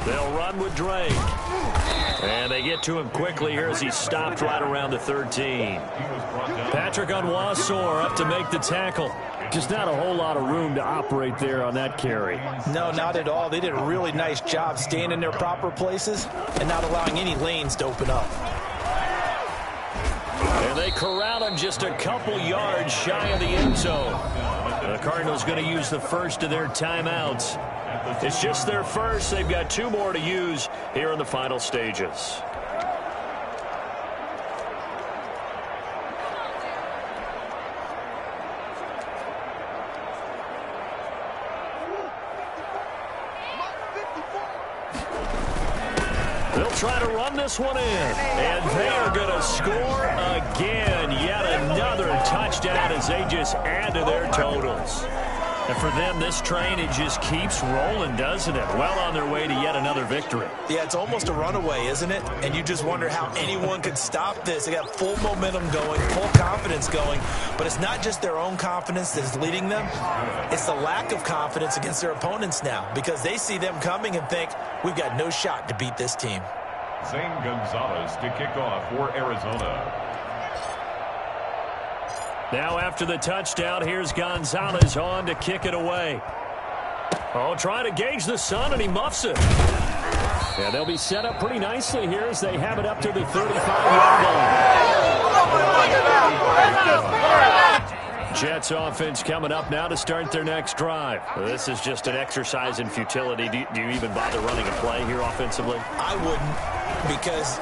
[SPEAKER 2] They'll run with Drake. And they get to him quickly here as he's stopped right around the 13. Patrick Onwuasor up to make the tackle. Just not a whole lot of room to operate there on that carry.
[SPEAKER 3] No, not at all. They did a really nice job staying in their proper places and not allowing any lanes to open up.
[SPEAKER 2] And they corral him just a couple yards shy of the end zone. The Cardinals going to use the first of their timeouts. It's just their first. They've got 2 more to use here in the final stages. They'll try to run this one in. And they are going to score again. Yet another touchdown as they just add to their totals. And for them, this train, it just keeps rolling, doesn't it? Well on their way to yet another victory.
[SPEAKER 3] Yeah, it's almost a runaway, isn't it? And you just wonder how anyone could stop this. They got full momentum going, full confidence going. But it's not just their own confidence that's leading them. It's the lack of confidence against their opponents now because they see them coming and think, we've got no shot to beat this team.
[SPEAKER 5] Zane Gonzalez to kick off for Arizona.
[SPEAKER 2] Now after the touchdown, here's Gonzalez on to kick it away. Oh, trying to gauge the sun, and he muffs it. Yeah, they'll be set up pretty nicely here as they have it up to the 35-yard line. Jets offense coming up now to start their next drive. This is just an exercise in futility. Do you even bother running a play here offensively?
[SPEAKER 3] I wouldn't, because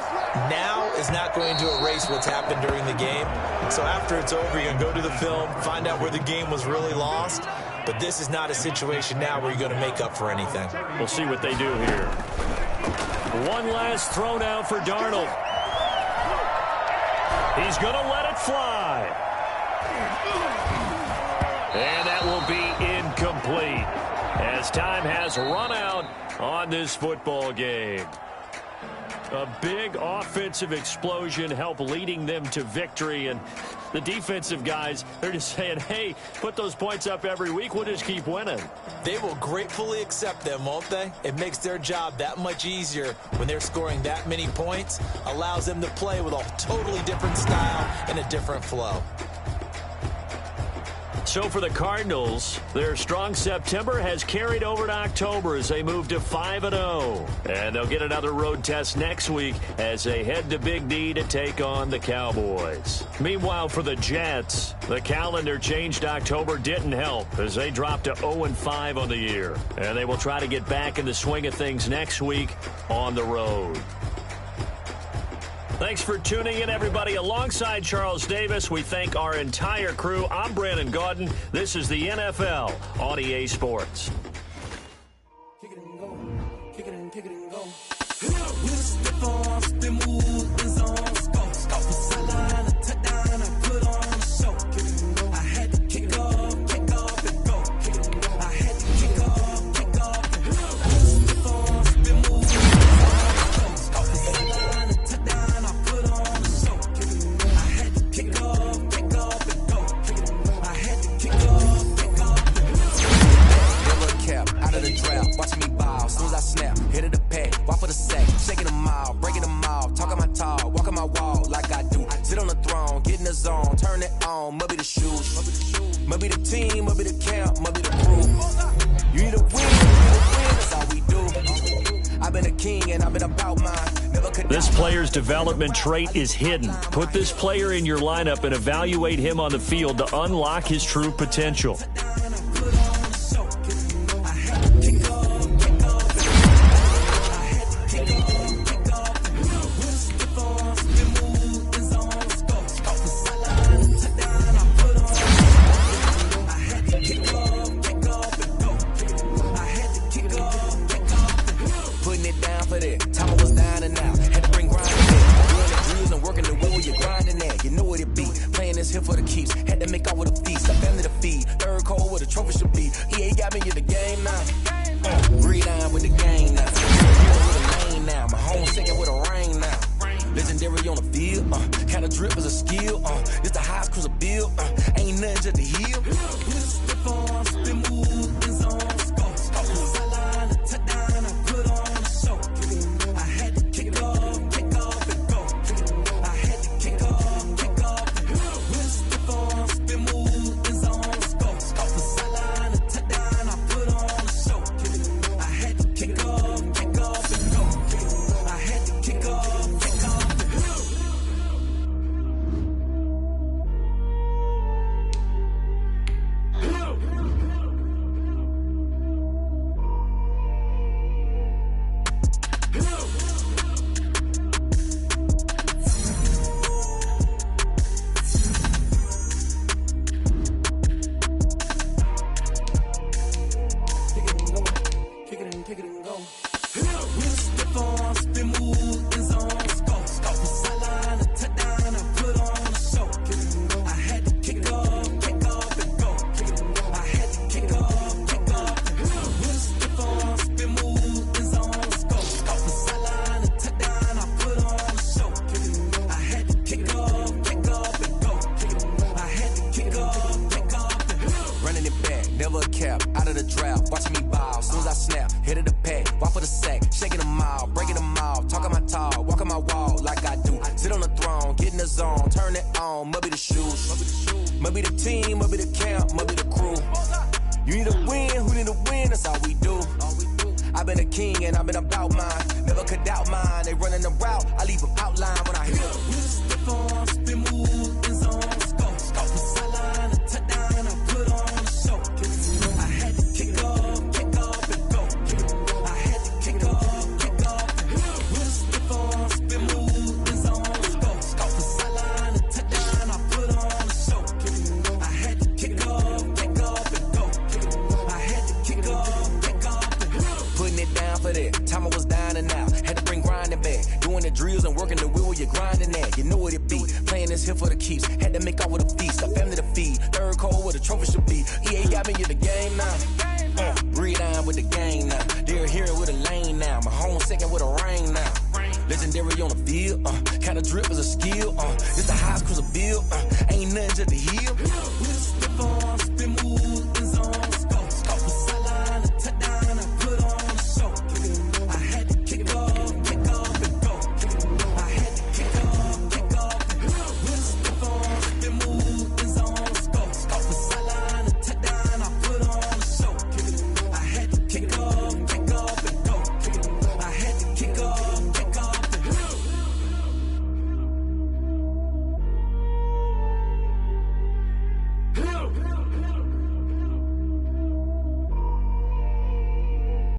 [SPEAKER 3] now is not going to erase what's happened during the game. So after it's over, you're going to go to the film, find out where the game was really lost. But this is not a situation now where you're going to make up for anything.
[SPEAKER 2] We'll see what they do here. One last throw now for Darnold. He's going to let it fly. And that will be incomplete as time has run out on this football game. A big offensive explosion helped leading them to victory, and the defensive guys, they're just saying, hey, put those points up every week, we'll just keep winning.
[SPEAKER 3] They will gratefully accept them, won't they? It makes their job that much easier when they're scoring that many points, allows them to play with a totally different style and a different flow.
[SPEAKER 2] so for the Cardinals, their strong September has carried over to October as they move to 5-0. And they'll get another road test next week as they head to Big D to take on the Cowboys. Meanwhile, for the Jets, the calendar changed October didn't help as they dropped to 0-5 on the year. And they will try to get back in the swing of things next week on the road. Thanks for tuning in, everybody. Alongside Charles Davis, we thank our entire crew. I'm Brandon Gaudin. This is the NFL on EA Sports.
[SPEAKER 1] Kick it and go. Kick it and kick it and go. With a stiff arm, spin move, in zone, scope. Scope the sideline, a touchdown, I put on a show. Kick it and go. I had to kick off and go. Kick it and go. I had to kick off and go. With a stiff arm, spin move, in zone, scope the sideline, a touchdown, I put on a show. Kick it and go. I had to kick off and go. Kick it and go. I had to kick off and go.
[SPEAKER 8] Never kept out of the draft, watching me ball. Soon as I snap, hit of the pack, walk for the sack, shaking them all, breaking them all, talking my talk, walking my wall like I do. Sit on the throne, get in the zone, turn it on, must be the shoes, must be the team, must be the camp, must be the crew. You need a win, that's all we do. I've been a king and I've been about mine. Never could.
[SPEAKER 2] This player's development trait is hidden. Put this player in your lineup and evaluate him on the field to unlock his true potential.
[SPEAKER 8] Here for the keeps, had to make off with a feast. I family to feed, third cold where the trophy should be. EA got me in the game now. Breathe on with the game now. Hero with a lane now. My home second with a rain now. Legendary on the field, kind of drip is a skill. It's the highest cruiser bill, ain't nothing just to heal.
[SPEAKER 1] Stiff arm, spin move, in zone, scope. Scope the sideline, a touchdown, I put on a show. I had to kick off and go. I had to kick off and go. With a stiff arm, spin move, in zone, scope. Scope the sideline, a touchdown, I put on a show. I had to kick off and go. I had to kick off and go. Kick it and go. With a stiff arm, spin move, in zone, scope. Scope the sideline, a touchdown, I put on a show. I had to kick off and go. I had to kick off and go. With a stiff arm, spin move, in zone, scope. Scope the sideline, a touchdown, I put on a show. I had to kick off and go. I had to kick off and go.
[SPEAKER 8] Running it back, never a cap, out of the draft, watching me ball. Soon as I snap, hit of the pack, walk for the sack, shaking them all, breaking them all, talking my talk, walking my wall like I do. Sit on the throne, get in the zone, turn it on, must be the shoes, must be the team, must be the camp, must be the crew. You need a win, who need a win, that's all we do. I've been a king and I've been about mine, never could doubt mine. They running the route, I leave them outline when I hit them.
[SPEAKER 1] With a stiff arm, spin move, in zone, scope. Scope the sideline, a touchdown, I put on a show. I had to kick off and go. I had to kick off and go. With a stiff arm, spin move, in zone, scope. Scope the sideline, a touchdown, I put on a show. I had to kick off and go. I had to kick off and go.
[SPEAKER 8] Putting it down for that, time I was down and out, had to bring grinding back, doing the drills and working the wheel where you're grinding at, you know what it be, playing this here for the keeps, had to make off with a feast, a family to feed, third cold where the trophy should be, EA got me in the game now, breathe on with the game now, they're here with a lane now, my home second with a rain now, legendary on the field, kind of drip is a skill, it's the highest cruiser bill, ain't nothing just to heal.